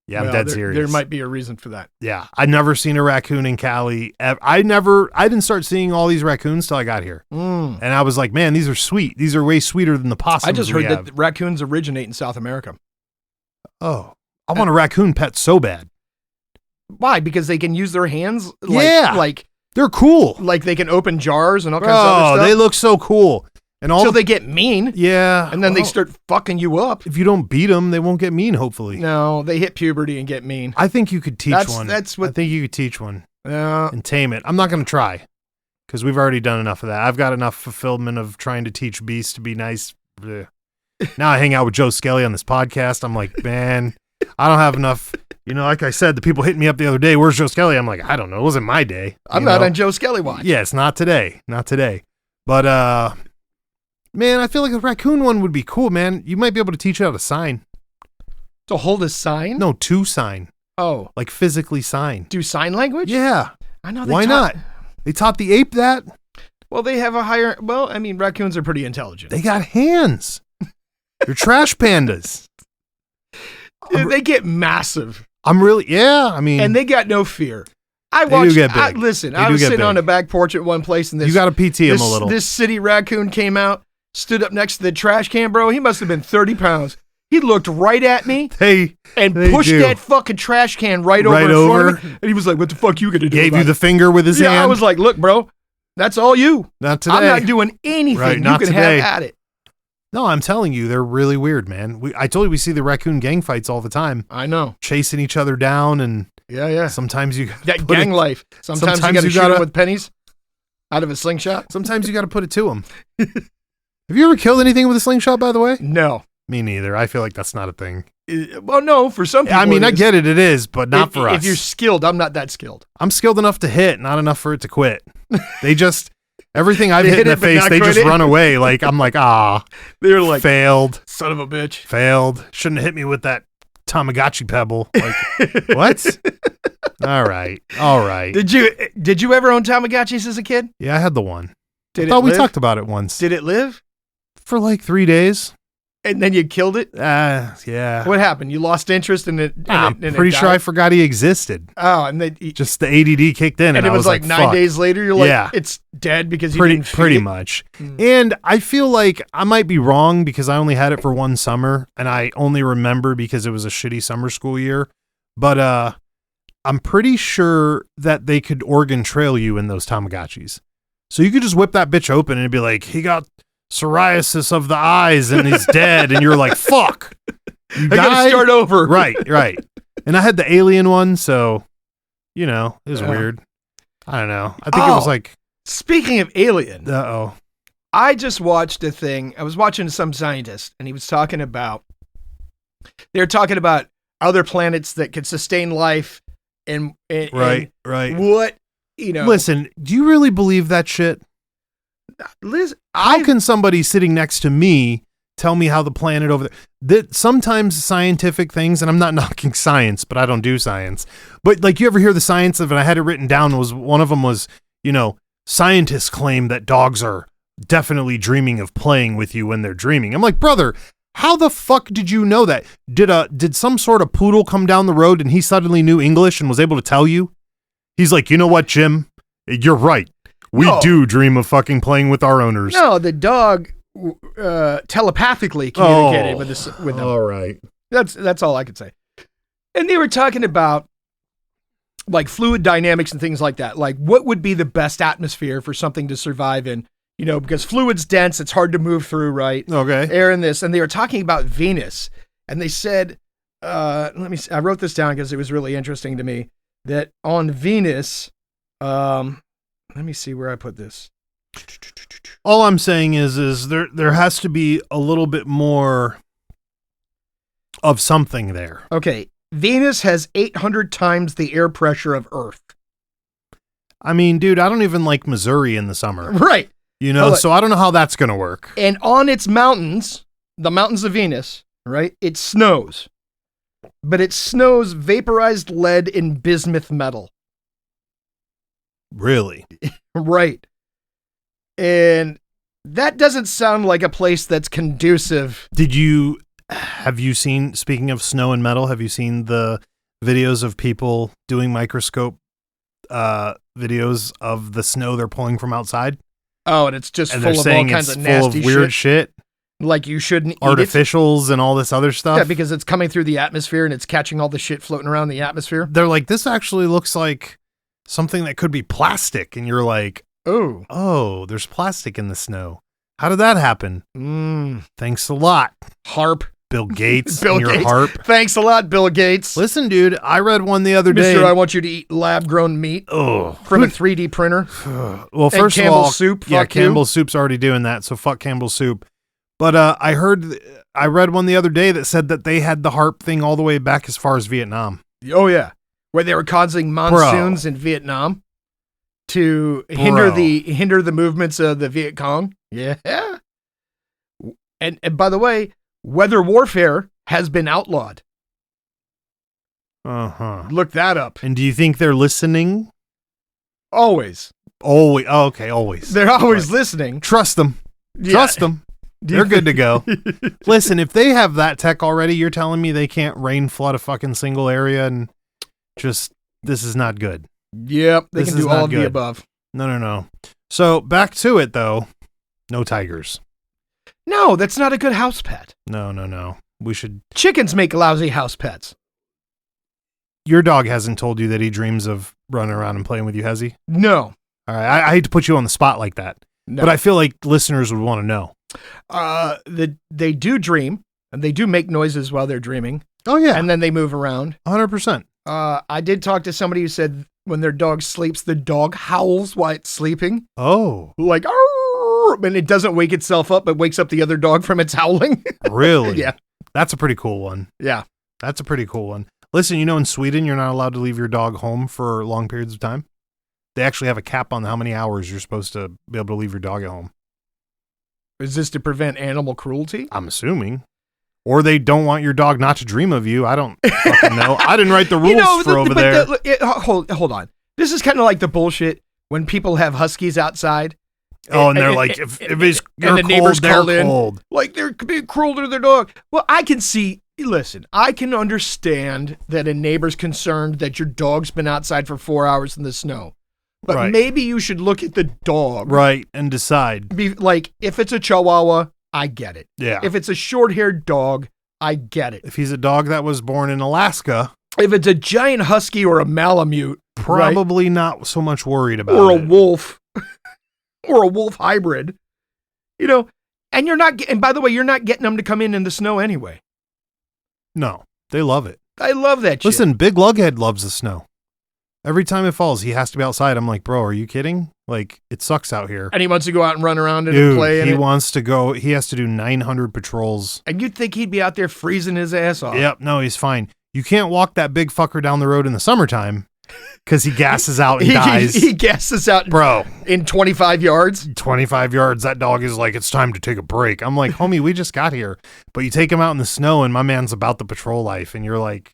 Yeah, I'm Well, dead serious. There might be a reason for that. Yeah, I'd never seen a raccoon in Cali. I didn't start seeing all these raccoons till I got here. And I was like, man, these are sweet. These are way sweeter than the possums I just heard we have. that raccoons originate in South America. Oh, I want a raccoon pet so bad. Why? Because they can use their hands? Yeah. They're cool. Like they can open jars and all kinds of other stuff? Oh, they look so cool. And all so they get mean. Yeah. And then they start fucking you up. If you don't beat them, they won't get mean, hopefully. No, they hit puberty and get mean. I think you could teach one. I think you could teach one and tame it. I'm not going to try because we've already done enough of that. I've got enough fulfillment of trying to teach beasts to be nice. Ugh. Now I hang out with Joe Skelly on this podcast. I'm like, man, I don't have enough. You know, like I said, the people hitting me up the other day, where's Joe Skelly? I'm like, I don't know. It wasn't my day. I'm not on Joe Skelly watch. Yeah, it's not today. Not today. But, man, I feel like a raccoon one would be cool, man. You might be able to teach it how to sign. To hold a sign? No, to sign. Oh. Like physically sign. Do sign language? Yeah. I know. Why not? They taught the ape that. Well, they have a higher... Well, I mean, raccoons are pretty intelligent. They got hands. They're trash pandas. They get massive. I mean... And they got no fear. I watched... They do get big. Listen, I was sitting on a back porch at one place and this... You got to PT him a little. This city raccoon came out, stood up next to the trash can, bro. He must have been 30 pounds. He looked right at me and pushed that fucking trash can right over in front of me. And he was like, what the fuck you gonna do? Gave you the finger with his hand? I was like, look, bro, that's all you. Not today. I'm not doing anything. Right, you not can today. have at it. No, I'm telling you, they're really weird, man. I told you we see the raccoon gang fights all the time. I know. Chasing each other down and yeah. Sometimes you that gang life. Sometimes you got to shoot them with pennies out of a slingshot. Sometimes you got to put it to them. Have you ever killed anything with a slingshot, by the way? No. Me neither. I feel like that's not a thing. Well, no, for some people. I mean, I get it. It is, but not for us. If you're skilled, I'm not that skilled. I'm skilled enough to hit, not enough for it to quit. They just, everything I've hit in the face, they just run away. Like, I'm like, they're like, failed. Son of a bitch. Failed. Shouldn't have hit me with that Tamagotchi pebble. Like, what? All right. Did you ever own Tamagotchis as a kid? Yeah, I had the one. I thought we talked about it once. Did it live? For like 3 days. And then you killed it? Yeah. What happened? You lost interest in it? I'm pretty sure I forgot he existed. Oh, and then just the ADD kicked in, and it I was like 9 days later. You're like, it's dead because you didn't feed pretty it? much. And I feel like I might be wrong because I only had it for one summer, and I only remember because it was a shitty summer school year. But I'm pretty sure that they could Oregon Trail you in those Tamagotchis, so you could just whip that bitch open and it'd be like, he got psoriasis of the eyes and he's dead, and you're like, fuck, you I gotta start over. Right. And I had the alien one, so it was weird. I don't know. I think it was like, speaking of alien, uh-oh, I just watched a thing. I was watching some scientist, and he was talking about, they were talking about other planets that could sustain life and right. What, listen, do you really believe that shit? Liz, how can somebody sitting next to me tell me how the planet over there, that sometimes scientific things, and I'm not knocking science, but I don't do science, but like, you ever hear the science of it? I had it written down. One of them was, scientists claim that dogs are definitely dreaming of playing with you when they're dreaming. I'm like, brother, how the fuck did you know that? Did some sort of poodle come down the road and he suddenly knew English and was able to tell you? He's like, you know what, Jim? You're right. We do dream of fucking playing with our owners. No, the dog telepathically communicated with them. All right. That's all I could say. And they were talking about like fluid dynamics and things like that. Like, what would be the best atmosphere for something to survive in? Because fluid's dense, it's hard to move through, right? Okay. Air in this. And they were talking about Venus. And they said, let me see, I wrote this down because it was really interesting to me, that on Venus, let me see where I put this. All I'm saying is there has to be a little bit more of something there. Okay. Venus has 800 times the air pressure of Earth. I mean, dude, I don't even like Missouri in the summer. Right. So I don't know how that's going to work. And on its mountains, the mountains of Venus, right, it snows. But it snows vaporized lead and bismuth metal. Really? Right. And that doesn't sound like a place that's conducive. Have you seen, speaking of snow and metal, have you seen the videos of people doing microscope videos of the snow they're pulling from outside. Oh, and it's just And full they're of all saying kinds it's of full nasty of weird shit, Like you shouldn't eat artificials and all this other stuff. Yeah, because it's coming through the atmosphere and it's catching all the shit floating around the atmosphere. They're like, this actually looks like something that could be plastic. And you're like, oh, there's plastic in the snow. How did that happen? Thanks a lot. HARP. Bill Gates. Bill and your Gates. HARP. Thanks a lot, Bill Gates. Listen, dude, I read one the other day. Mister, I want you to eat lab-grown meat from a 3D printer. Well, first of Campbell's all, soup. yeah, Fuck you. Campbell's soup's already doing that, so fuck Campbell's soup. But I read one the other day that said that they had the HARP thing all the way back as far as Vietnam. Oh, yeah. Where they were causing monsoons in Vietnam to hinder the movements of the Viet Cong. Yeah. And by the way, weather warfare has been outlawed. Look that up. And do you think they're listening? Always. Always. Oh, okay, always. They're always listening. Trust them. Yeah. Trust them. They're good to go. Listen, if they have that tech already, you're telling me they can't rain flood a fucking single area and just, this is not good. Yep, they This can is do not all of good. the above. No. So back to it though. No tigers. No, that's not a good house pet. No. We should. Chickens make lousy house pets. Your dog hasn't told you that he dreams of running around and playing with you, has he? No. All right. I hate to put you on the spot like that, No. but I feel like listeners would want to know. They do dream, and they do make noises while they're dreaming. Oh yeah. And then they move around. 100%. I did talk to somebody who said when their dog sleeps, the dog howls while it's sleeping. Oh, Like, "Arr!" And it doesn't wake itself up, but wakes up the other dog from its howling. really? Yeah. That's a pretty cool one. Yeah. That's a pretty cool one. Listen, in Sweden, you're not allowed to leave your dog home for long periods of time. They actually have a cap on how many hours you're supposed to be able to leave your dog at home. Is this to prevent animal cruelty? I'm assuming. Or they don't want your dog not to dream of you. I don't fucking know. I didn't write the rules for over there. Hold on. This is kind of like the bullshit when people have huskies outside. Oh, and they're like, if it's you're the cold, neighbors they're call in. cold. Like they're being cruel to their dog. Well, I can see. Listen, I can understand that a neighbor's concerned that your dog's been outside for 4 hours in the snow. But Right. maybe you should look at the dog. Right, and decide. Be like, if it's a Chihuahua, I get it. Yeah. If it's a short-haired dog, I get it. If he's a dog that was born in Alaska, If it's a giant husky or a Malamute, probably not so much worried about or a it. wolf, or a wolf hybrid, and you're not. And by the way, you're not getting them to come in the snow anyway. No, they love it. I love that shit. Listen, Big Lughead loves the snow. Every time it falls, he has to be outside. I'm like, bro, are you kidding? Like, it sucks out here. And he wants to go out and run around and Dude, play. he wants to go. He has to do 900 patrols. And you'd think he'd be out there freezing his ass off. Yep, no, he's fine. You can't walk that big fucker down the road in the summertime because he gasses out and dies. He gasses out Bro, in 25 yards. 25 yards, that dog is like, it's time to take a break. I'm like, homie, we just got here. But you take him out in the snow and my man's about the patrol life. And you're like,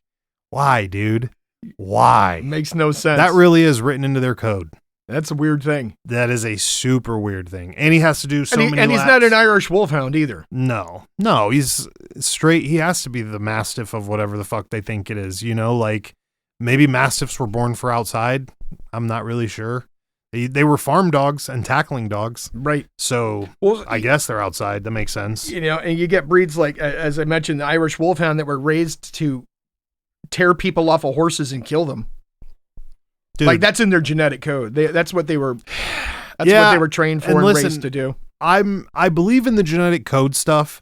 why, dude? Why? Makes no sense. That really is written into their code. That's a weird thing. That is a super weird thing. And he has to do so many And he's laps. not an Irish wolfhound either. No, he's straight. He has to be the mastiff of whatever the fuck they think it is. Like maybe mastiffs were born for outside. I'm not really sure. They were farm dogs and tackling dogs. Right. So I guess they're outside. That makes sense. And you get breeds like, as I mentioned, the Irish wolfhound that were raised to tear people off of horses and kill them. Dude, Like that's in their genetic code. That's what they were. That's what they were trained for and raised to do. I believe in the genetic code stuff.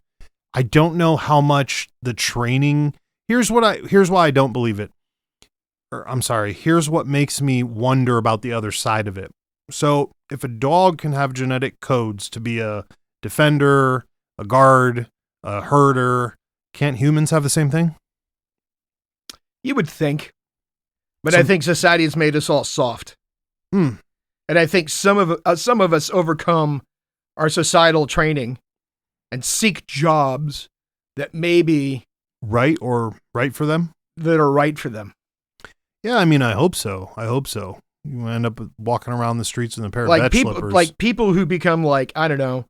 I don't know how much the training. Here's why I don't believe it. Here's what makes me wonder about the other side of it. So if a dog can have genetic codes to be a defender, a guard, a herder, can't humans have the same thing? You would think. But I think society has made us all soft. And I think some of us overcome our societal training and seek jobs that maybe right for them. That are right for them. Yeah, I mean, I hope so. You end up walking around the streets in a pair of bed slippers. Like people who become like, I don't know,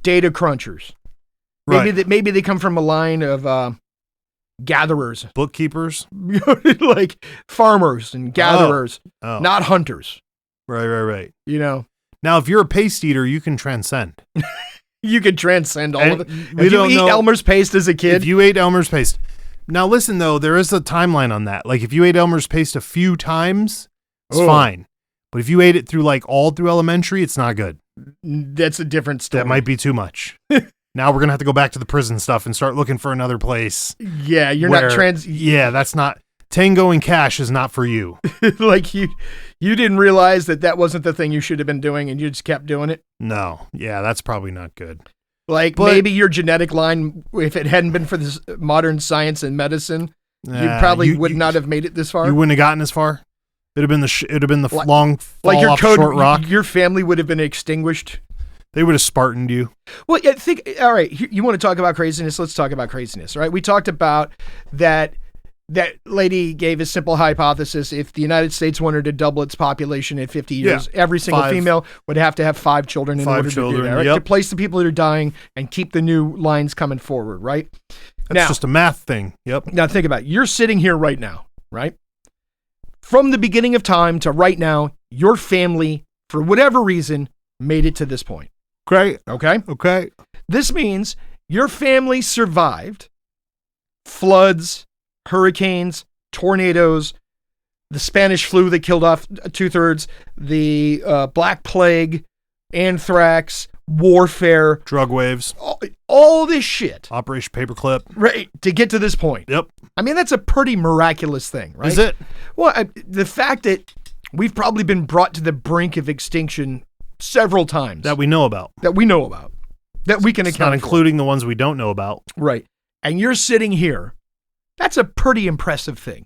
data crunchers. Right. Maybe they come from a line of gatherers, Bookkeepers? like farmers and gatherers, Oh. not hunters. Right. You know, Now, if you're a paste eater, you can transcend. you could transcend all And of it. we If you don't eat know- Elmer's paste as a kid, If you ate Elmer's paste. Now, listen, though, there is a timeline on that. Like, if you ate Elmer's paste a few times, it's Oh. fine. But if you ate it through all through elementary, it's not good. that's a different story. That might be too much. Now we're going to have to go back to the prison stuff and start looking for another place. Yeah, you're where- not trans. Yeah, that's not. Tango and Cash is not for you. Like you didn't realize that wasn't the thing you should have been doing, and you just kept doing it. No. Yeah, that's probably not good. Like But- maybe your genetic line, if it hadn't been for this modern science and medicine, you Nah, probably you- would you- not have made it this far. You wouldn't have gotten as far. It'd have been the Like- long fall Like your off code, short rock. your family would have been extinguished. They would have Spartaned you. Well, yeah, all right, you want to talk about craziness? Let's talk about craziness, right? We talked about that lady gave a simple hypothesis. If the United States wanted to double its population in 50 years, every single 5. female would have to have 5 children in 5 order to do children, that, right? yep. To place the people that are dying and keep the new lines coming forward, right? That's just a math thing. Yep. Now think about it. You're sitting here right now, right? From the beginning of time to right now, your family, for whatever reason, made it to this point. Great. Okay? Okay. This means your family survived floods, hurricanes, tornadoes, the Spanish flu that killed off 2/3, the Black Plague, anthrax, warfare, Drug waves. all this shit, Operation Paperclip. right, to get to this point. Yep. I mean, that's a pretty miraculous thing, right? Is it? Well, the fact that we've probably been brought to the brink of extinction several times That we know about. that we know about, that we can It's account not including the ones we don't know about. for. Right. And you're sitting here. That's a pretty impressive thing.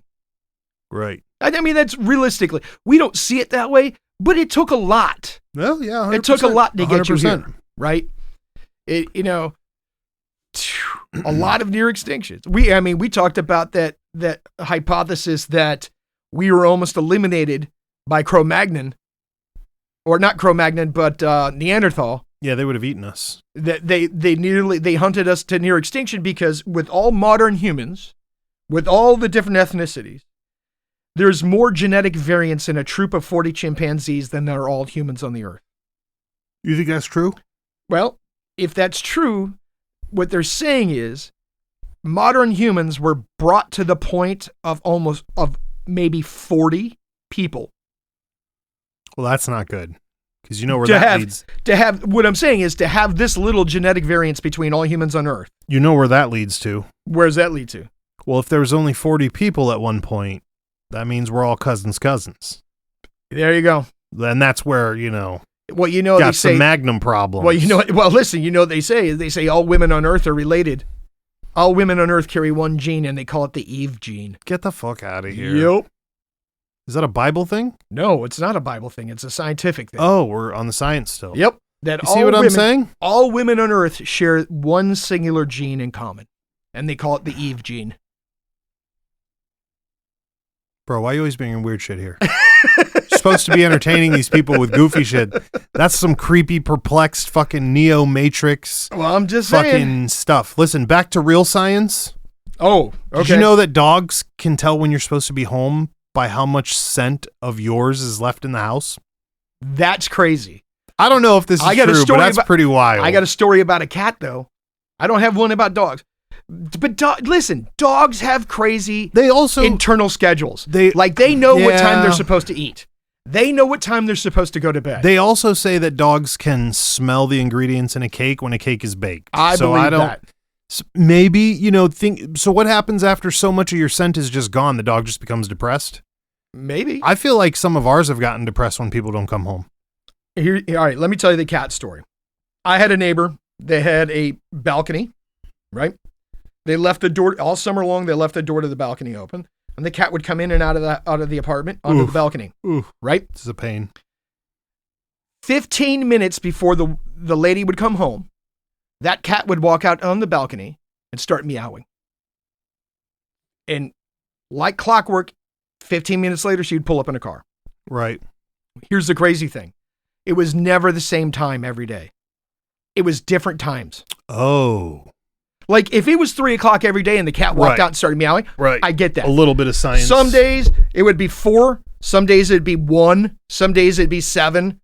Right. I mean, that's realistically, we don't see it that way, but it took a lot. Well, yeah. 100%. It took a lot to get you 100%. here, right? A lot of near extinctions. We talked about that hypothesis that we were almost eliminated by Cro-Magnon, or not Cro-Magnon, but Neanderthal. Yeah, they would have eaten us. That they hunted us to near extinction because with all modern humans, with all the different ethnicities, there's more genetic variance in a troop of 40 chimpanzees than there are all humans on the earth. You think that's true? Well, if that's true, what they're saying is modern humans were brought to the point of maybe 40 people. Well, that's not good. Because you know where To that have- leads. What I'm saying is to have this little genetic variance between all humans on Earth. You know where that leads to. Where does that lead to? Well, if there was only 40 people at one point, that means we're all cousins. There you go. Then that's where, Well, they got say. some Magnum problems. Well, listen. What they say all women on Earth are related. All women on Earth carry one gene, and they call it the Eve gene. Get the fuck out of here. Yep. Is that a Bible thing? No, it's not a Bible thing. It's a scientific thing. Oh, we're on the science still. Yep. That You see what I'm saying? All women on Earth share one singular gene in common, and they call it the Eve gene. Bro, why are you always bringing weird shit here? You're supposed to be entertaining these people with goofy shit. That's some creepy, perplexed fucking Neo Matrix Well, I'm just fucking saying. stuff. Listen, back to real science. Oh, okay. Did you know that dogs can tell when you're supposed to be home by how much scent of yours is left in the house? That's crazy. I don't know if this is I got a true, but story that's about- pretty wild. I got a story about a cat, though. I don't have one about dogs. But listen, dogs have crazy They also internal schedules. They- They know what time Yeah. they're supposed to eat. They know what time they're supposed to go to bed. They also say that dogs can smell the ingredients in a cake when a cake is baked. I believe that. Maybe, so what happens after so much of your scent is just gone? The dog just becomes depressed? Maybe. I feel like some of ours have gotten depressed when people don't come home. All right, let me tell you the cat story. I had a neighbor. They had a balcony, right? They left the door all summer long. They left the door to the balcony open, and the cat would come in and out of the apartment onto the balcony, Ooh, right? this is a pain. 15 minutes before the lady would come home, that cat would walk out on the balcony and start meowing. And like clockwork, 15 minutes later, she'd pull up in a car. Right. Here's the crazy thing. It was never the same time every day. It was different times. Oh. Like if it was 3 o'clock every day and the cat walked Right. out and started meowing, Right. I get that. A little bit of science. Some days it would be 4, some days it'd be 1, some days it'd be 7.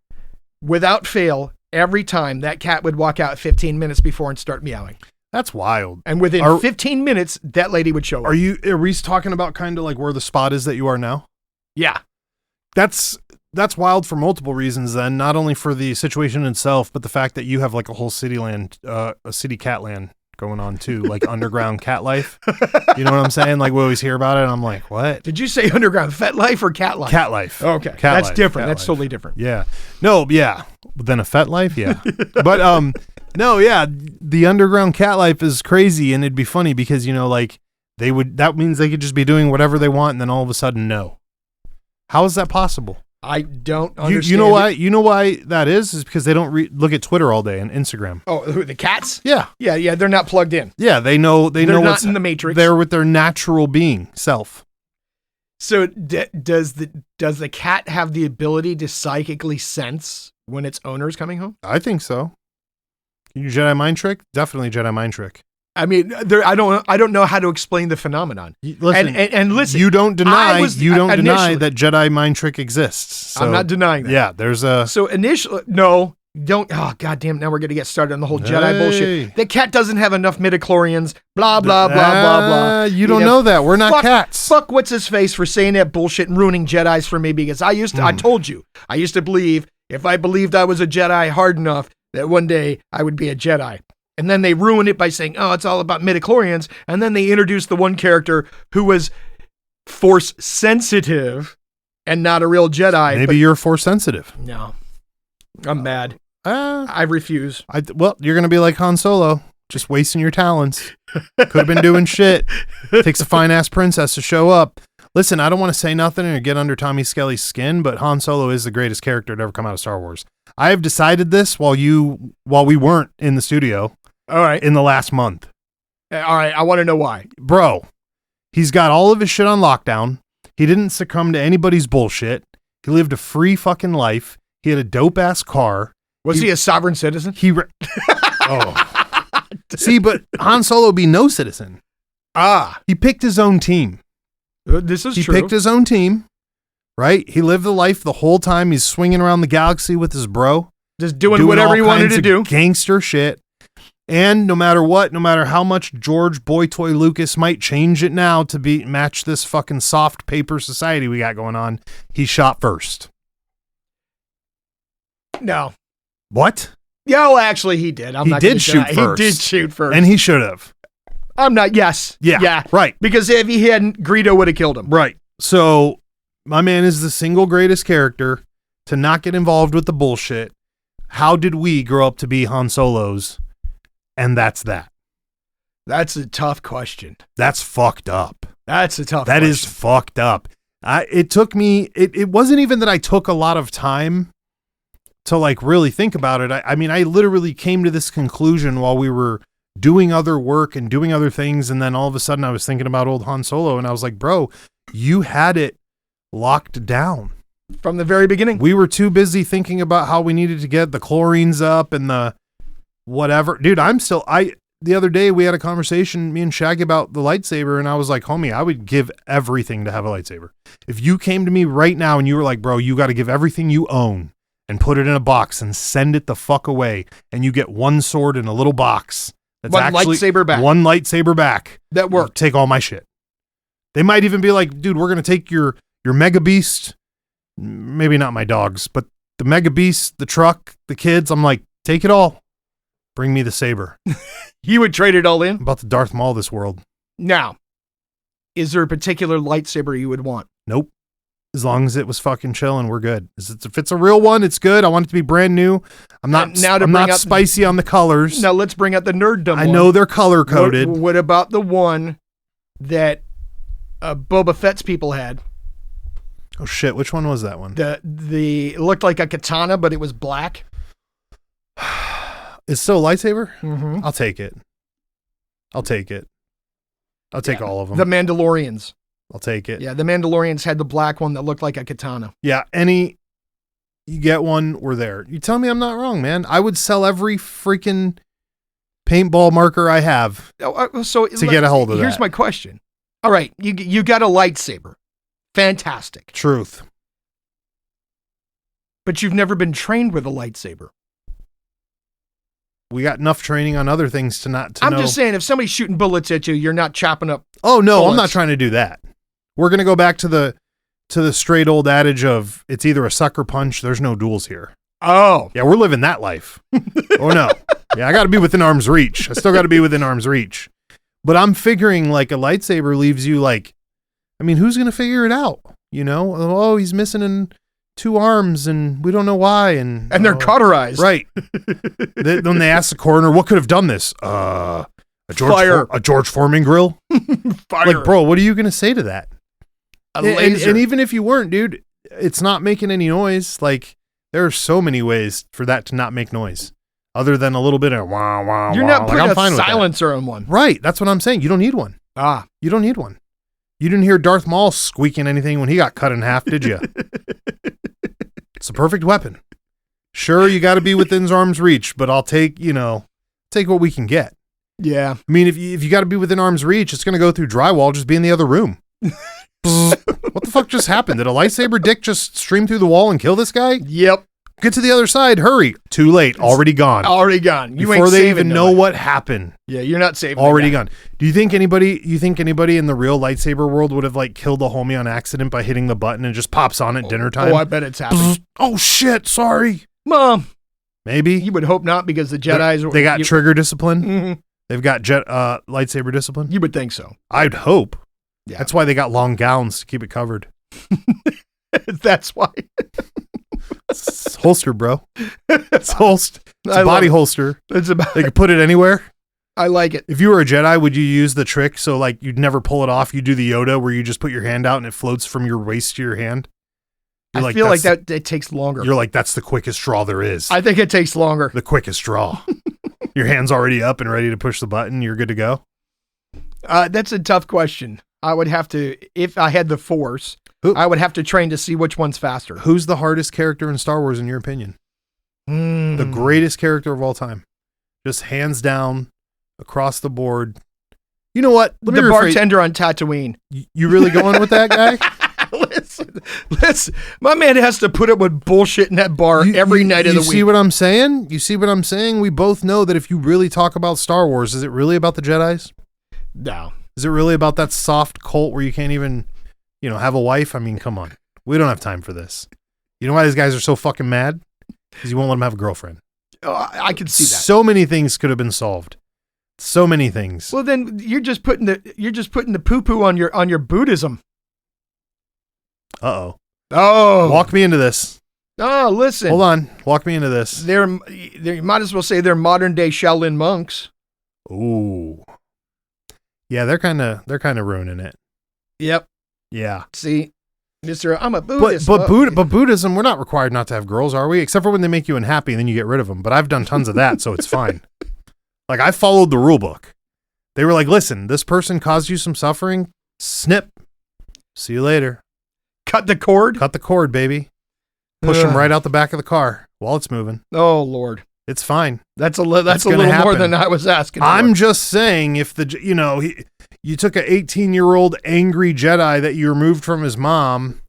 Without fail, every time that cat would walk out 15 minutes before and start meowing. That's wild. And within Are- 15 minutes, that lady would show up. Are we talking about kind of like where the spot is that you are now? Yeah. That's wild for multiple reasons then, not only for the situation itself, but the fact that you have like a whole a city cat land going on too, like underground cat life. You know what I'm saying? Like we always hear about it and I'm like, what? Did you say underground vet life or cat life? Cat life. Okay. Cat That's life, different. cat That's life. totally different. Yeah. No, yeah. Then a fet life, yeah. But no, yeah, the underground cat life is crazy, and it'd be funny because, you know, like that means they could just be doing whatever they want and then all of a sudden no. How is that possible? I don't understand. You know why? You know why that is because they don't look at Twitter all day and Instagram. Oh, who, the cats? Yeah. Yeah, they're not plugged in. Yeah, they know They're know not what's in the Matrix. They're with their natural being self. So does the cat have the ability to psychically sense when its owner is coming home? I think so. You Jedi mind trick? Definitely Jedi mind trick. I mean, I don't know how to explain the phenomenon. Listen, and listen, you don't deny deny initially- that Jedi mind trick exists. So, I'm not denying that. Yeah, there's a So initially, no, don't. Oh, goddamn! Now we're gonna get started on the whole Jedi Hey. bullshit. The cat doesn't have enough midichlorians. Blah blah blah blah blah. You don't know that. We're not cats. Fuck what's his face for saying that bullshit and ruining Jedis for me because I told you I used to believe if I believed I was a Jedi hard enough that one day I would be a Jedi. And then they ruined it by saying, oh, it's all about midichlorians. And then they introduced the one character who was force sensitive and not a real Jedi. Maybe you're force sensitive. No, I'm mad. I refuse. Well, you're gonna be like Han Solo, just wasting your talents. Could have been doing shit. Takes a fine ass princess to show up. Listen, I don't want to say nothing or get under Tommy Skelly's skin, but Han Solo is the greatest character to ever come out of Star Wars. I have decided this while we weren't in the studio. All right. In the last month. All right. I want to know why. Bro, he's got all of his shit on lockdown. He didn't succumb to anybody's bullshit. He lived a free fucking life. He had a dope ass car. Was he a sovereign citizen? Oh. See, but Han Solo be no citizen. He picked his own team. This is true. He picked his own team, right? He lived the life the whole time. He's swinging around the galaxy with his bro. Just doing whatever all he wanted kinds to of do. Gangster shit. And no matter what, no matter how much George Boy Toy Lucas might change it now to match this fucking soft paper society we got going on, he shot first. No. What? Yeah, well, actually, he did. He did shoot first. He did shoot first. And he should have. I'm not. Yes. Yeah. Right. Because if he hadn't, Greedo would have killed him. Right. So my man is the single greatest character to not get involved with the bullshit. How did we grow up to be Han Solos? And that's that. That's a tough question. That's fucked up. That's a tough That question. is fucked up. It took me, it wasn't even that I took a lot of time to like really think about it. I mean, I literally came to this conclusion while we were doing other work and doing other things. And then all of a sudden I was thinking about old Han Solo and I was like, bro, you had it locked down. From the very beginning. We were too busy thinking about how we needed to get the chlorines up and the whatever. Dude, the other day we had a conversation, me and Shaggy, about the lightsaber, and I was like, homie, I would give everything to have a lightsaber. If you came to me right now and you were like, bro, you got to give everything you own and put it in a box and send it the fuck away, and you get one sword in a little box. That's one actually lightsaber back. One lightsaber back. That worked. Take all my shit. They might even be like, dude, we're going to take your Mega Beast, maybe not my dogs, but the Mega Beast, the truck, the kids. I'm like, take it all. Bring me the saber. You would trade it all in? I'm about to Darth Maul this world. Now, is there a particular lightsaber you would want? Nope. As long as it was fucking chilling, we're good. If it's a real one, it's good. I want it to be brand new. I'm not spicy on the colors. Now let's bring out the nerddom. I know they're color coded. What about the one that Boba Fett's people had? Oh shit! Which one was that one? It looked like a katana, but it was black. It's still a lightsaber? Mm-hmm. I'll take it. I'll take all of them. The Mandalorians. I'll take it. Yeah, the Mandalorians had the black one that looked like a katana. Yeah, you get one, we're there. You tell me I'm not wrong, man. I would sell every freaking paintball marker I have So to get a hold of here's that. my question. All right, you got a lightsaber. Fantastic. Truth. But you've never been trained with a lightsaber. We got enough training on other things to know. I'm just saying, if somebody's shooting bullets at you, you're not chopping up. Oh no, bullets. I'm not trying to do that. We're gonna go back to the straight old adage of it's either a sucker punch. There's no duels here. Oh, Yeah, we're living that life. Oh no. Yeah, I got to be within arm's reach. I still got to be within arm's reach. But I'm figuring like a lightsaber leaves you like, I mean, who's gonna figure it out? You know? Oh, he's missing in 2 arms, and we don't know why, and they're cauterized. right. Then they ask the coroner, what could have done this? A George Foreman grill? Fire. Like, bro, what are you going to say to that? A And, laser. and even if you weren't, dude, it's not making any noise. Like, there are so many ways for that to not make noise, other than a little bit of wah, wah, You're wah. not Like, putting I'm a fine with that. silencer on one. Right. That's what I'm saying. You don't need one. Ah. You don't need one. You didn't hear Darth Maul squeaking anything when he got cut in half, did you? It's a perfect weapon. Sure, you got to be within arm's reach, but I'll take what we can get. Yeah. I mean, if you got to be within arm's reach, it's going to go through drywall. Just be in the other room. What the fuck just happened? Did a lightsaber dick just stream through the wall and kill this guy? Yep. Get to the other side. Hurry. Too late. Already gone. Already gone. You Before ain't they saving even know nobody. what happened. Yeah, you're not saving. Already the guy. gone. Do you think anybody in the real lightsaber world would have like killed a homie on accident by hitting the button and just pops on at dinner time? Oh, I bet it's happened. Oh shit, sorry. Mom, Maybe. you would hope not because the Jedi's. They got trigger discipline. Mhm. They've got lightsaber discipline. You would think so. I'd hope. Yeah. That's why they got long gowns to keep it covered. That's why. It's holster, bro. It's holster. It's I a love body it. holster. It's about. They could put it anywhere. I like it. If you were a Jedi, would you use the trick so like you'd never pull it off? You do the Yoda where you just put your hand out and it floats from your waist to your hand. I feel like that it takes longer. You're like, that's the quickest draw there is. I think it takes longer. The quickest draw. Your hand's already up and ready to push the button. You're good to go. That's a tough question. I would have to, if I had the Force, I would have to train to see which one's faster. Who's the hardest character in Star Wars in your opinion? The greatest character of all time. Just hands down, across the board. You know what? Let me The rephrase- bartender on Tatooine. You really going with that guy? Listen, my man has to put up with bullshit in that bar every night of the You see week. what I'm saying? You see what I'm saying? We both know that if you really talk about Star Wars, is it really about the Jedis? No. Is it really about that soft cult where you can't even, have a wife? I mean, come on. We don't have time for this. You know why these guys are so fucking mad? Because you won't let them have a girlfriend. Oh, I can see that. So many things could have been solved. So many things. Well, then you're just putting the poo poo on your Buddhism. Uh-oh. Oh, Walk me into this. Oh, listen. Hold on. Walk me into this. You might as well say they're modern day Shaolin monks. Ooh. Yeah, they're kind of ruining it. Yep. Yeah. See, Mister, I'm a Buddhist. But Buddhism, we're not required not to have girls, are we? Except for when they make you unhappy and then you get rid of them. But I've done tons of that, so it's fine. Like, I followed the rule book. They were like, listen, this person caused you some suffering. Snip. See you later. Cut the cord. Cut the cord, baby. Push them right out the back of the car while it's moving. Oh, Lord. It's fine. That's a little gonna more happen. than I was asking for. I'm just saying, if you took an 18-year-old angry Jedi that you removed from his mom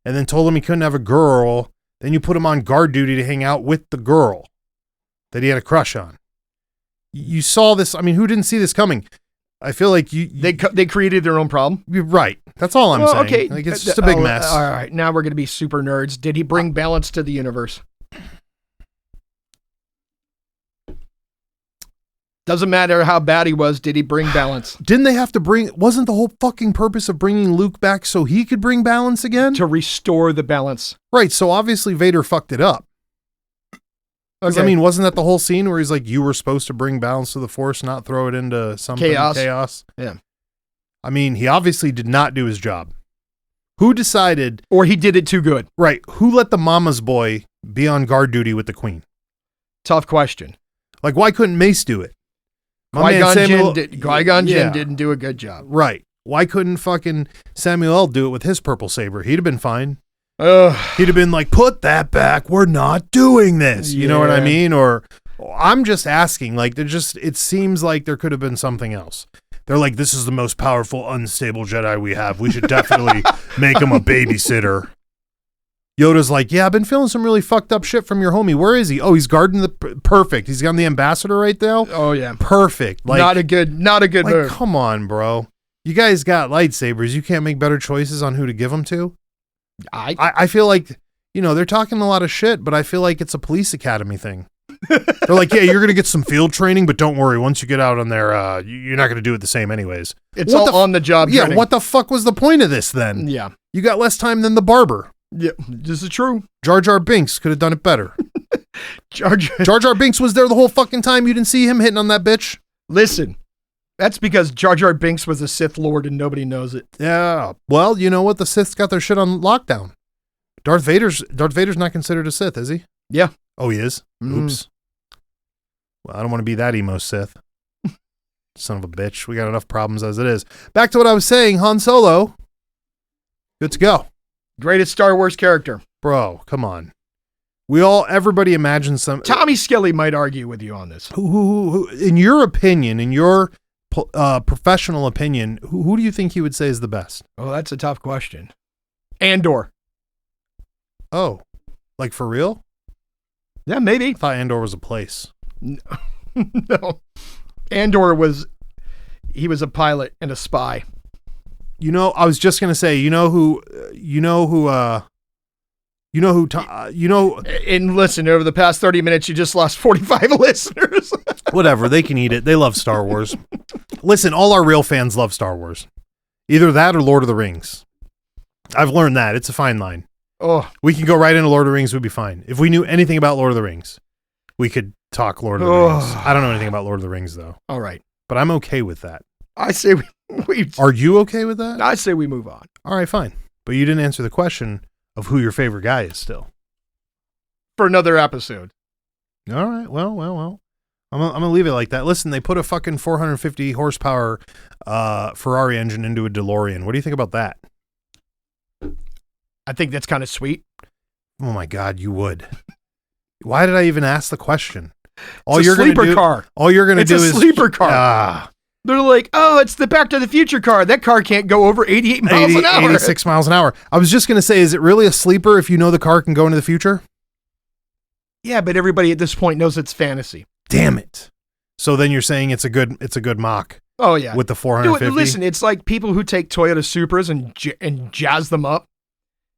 and then told him he couldn't have a girl, then you put him on guard duty to hang out with the girl that he had a crush on. You saw this. I mean, who didn't see this coming? I feel like they created their own problem. You're right. That's all I'm saying. Okay. Like, it's just a big mess. All right. Now we're going to be super nerds. Did he bring balance to the universe? Doesn't matter how bad he was. Did he bring balance? Didn't they have to wasn't the whole fucking purpose of bringing Luke back so he could bring balance again? To restore the balance. Right. So obviously Vader fucked it up. Okay. I mean, wasn't that the whole scene where he's like, you were supposed to bring balance to the Force, not throw it into something chaos? Yeah. I mean, he obviously did not do his job. Who decided? Or he did it too good. Right. Who let the mama's boy be on guard duty with the queen? Tough question. Like, why couldn't Mace do it? Qui-Gon Jinn didn't do a good job. Right. Why couldn't fucking Samuel L. do it with his purple saber? He'd have been fine. Ugh. He'd have been like, put that back. We're not doing this. You know what I Yeah. mean? Or I'm just asking, like, it seems like there could have been something else. They're like, this is the most powerful, unstable Jedi we have. We should definitely make him a babysitter. Yoda's like, yeah, I've been feeling some really fucked up shit from your homie. Where is he? Oh, he's guarding the perfect. He's on the ambassador right now. Oh yeah, perfect. Like, not a good like, move. Come on, bro. You guys got lightsabers. You can't make better choices on who to give them to. I feel like, they're talking a lot of shit, but I feel like it's a police academy thing. They're like, yeah, you're gonna get some field training, but don't worry. Once you get out on there, you're not gonna do it the same anyways. It's all on the job. Yeah. Training. What the fuck was the point of this then? Yeah. You got less time than the barber. Yeah, this is true. Jar Jar Binks could have done it better. Jar Jar Binks was there the whole fucking time. You didn't see him hitting on that bitch. Listen, that's because Jar Jar Binks was a Sith Lord and nobody knows it. Yeah. Well, you know what? The Siths got their shit on lockdown. Darth Vader's not considered a Sith, is he? Yeah. Oh, he is? Oops. Well, I don't want to be that emo Sith. Son of a bitch. We got enough problems as it is. Back to what I was saying. Han Solo. Good to go. Greatest Star Wars character. Bro, come on. Everybody imagines some. Tommy Skelly might argue with you on this. Who in your opinion, in your professional opinion, who do you think he would say is the best? Oh, that's a tough question. Andor. Oh, like for real? Yeah, maybe. I thought Andor was a place. No. Andor was a pilot and a spy. I was just going to say, and listen, over the past 30 minutes, you just lost 45 listeners. Whatever. They can eat it. They love Star Wars. Listen, all our real fans love Star Wars. Either that or Lord of the Rings. I've learned that. It's a fine line. Oh, we can go right into Lord of the Rings. We'd be fine. If we knew anything about Lord of the Rings, we could talk Lord of the Rings. I don't know anything about Lord of the Rings, though. All right. But I'm okay with that. I say we Are you okay with that? I say we move on. All right, fine. But you didn't answer the question of who your favorite guy is still. For another episode. All right. Well. I'm going to leave it like that. Listen, they put a fucking 450 horsepower Ferrari engine into a DeLorean. What do you think about that? I think that's kind of sweet. Oh my God, you would. Why did I even ask the question? All you're going to do, car. All you're going to do is a sleeper car. They're like, oh, it's the Back to the Future car. That car can't go over 88 miles an hour. 86 miles an hour. I was just going to say, is it really a sleeper if you know the car can go into the future? Yeah, but everybody at this point knows it's fantasy. Damn it. So then you're saying it's a good mock. Oh yeah. With the 450. Listen, it's like people who take Toyota Supras and jazz them up.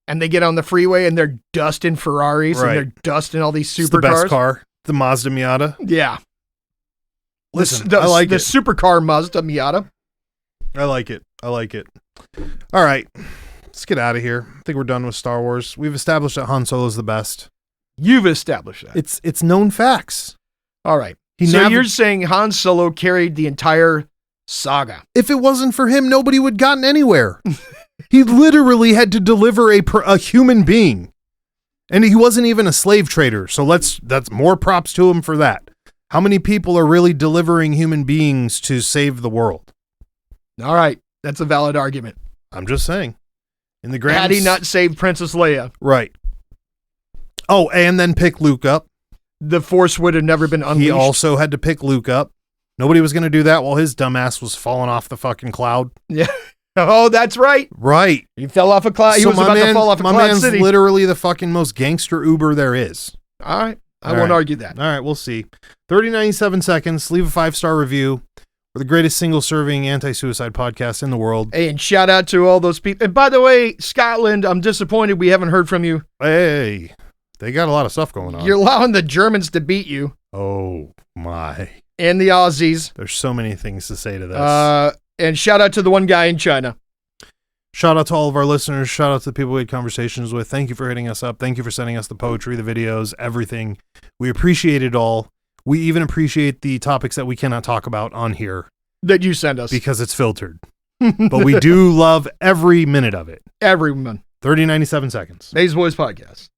And they get on the freeway and they're dusting Ferraris and they're dusting all these supercars. It's the best car, the Mazda Miata. Yeah. Listen, I like the it. supercar Mazda Miata. I like it. All right. Let's get out of here. I think we're done with Star Wars. We've established that Han Solo's the best. You've established that. It's known facts. All right. You're saying Han Solo carried the entire saga. If it wasn't for him, nobody would have gotten anywhere. He literally had to deliver a human being. And he wasn't even a slave trader. So that's more props to him for that. How many people are really delivering human beings to save the world? All right. That's a valid argument. I'm just saying. In the grand Had he not saved Princess Leia. Right. Oh, and then pick Luke up. The Force would have never been unleashed. He also had to pick Luke up. Nobody was going to do that while his dumbass was falling off the fucking cloud. Yeah. Oh, that's right. Right. He fell off a cloud. He was about to fall off a cloud city. My man's literally the fucking most gangster Uber there is. All right. I won't argue that. All right. We'll see. 30-97 seconds. Leave a 5-star review. We're the greatest single-serving anti-suicide podcast in the world. Hey, and shout out to all those people. And by the way, Scotland, I'm disappointed we haven't heard from you. Hey, they got a lot of stuff going on. You're allowing the Germans to beat you. Oh, my. And the Aussies. There's so many things to say to this. And shout out to the one guy in China. Shout out to all of our listeners. Shout out to the people we had conversations with. Thank you for hitting us up. Thank you for sending us the poetry, the videos, everything. We appreciate it all. We even appreciate the topics that we cannot talk about on here. That you send us. Because it's filtered. But we do love every minute of it. Every minute. 30-97 seconds. Baes Boyz Podcast.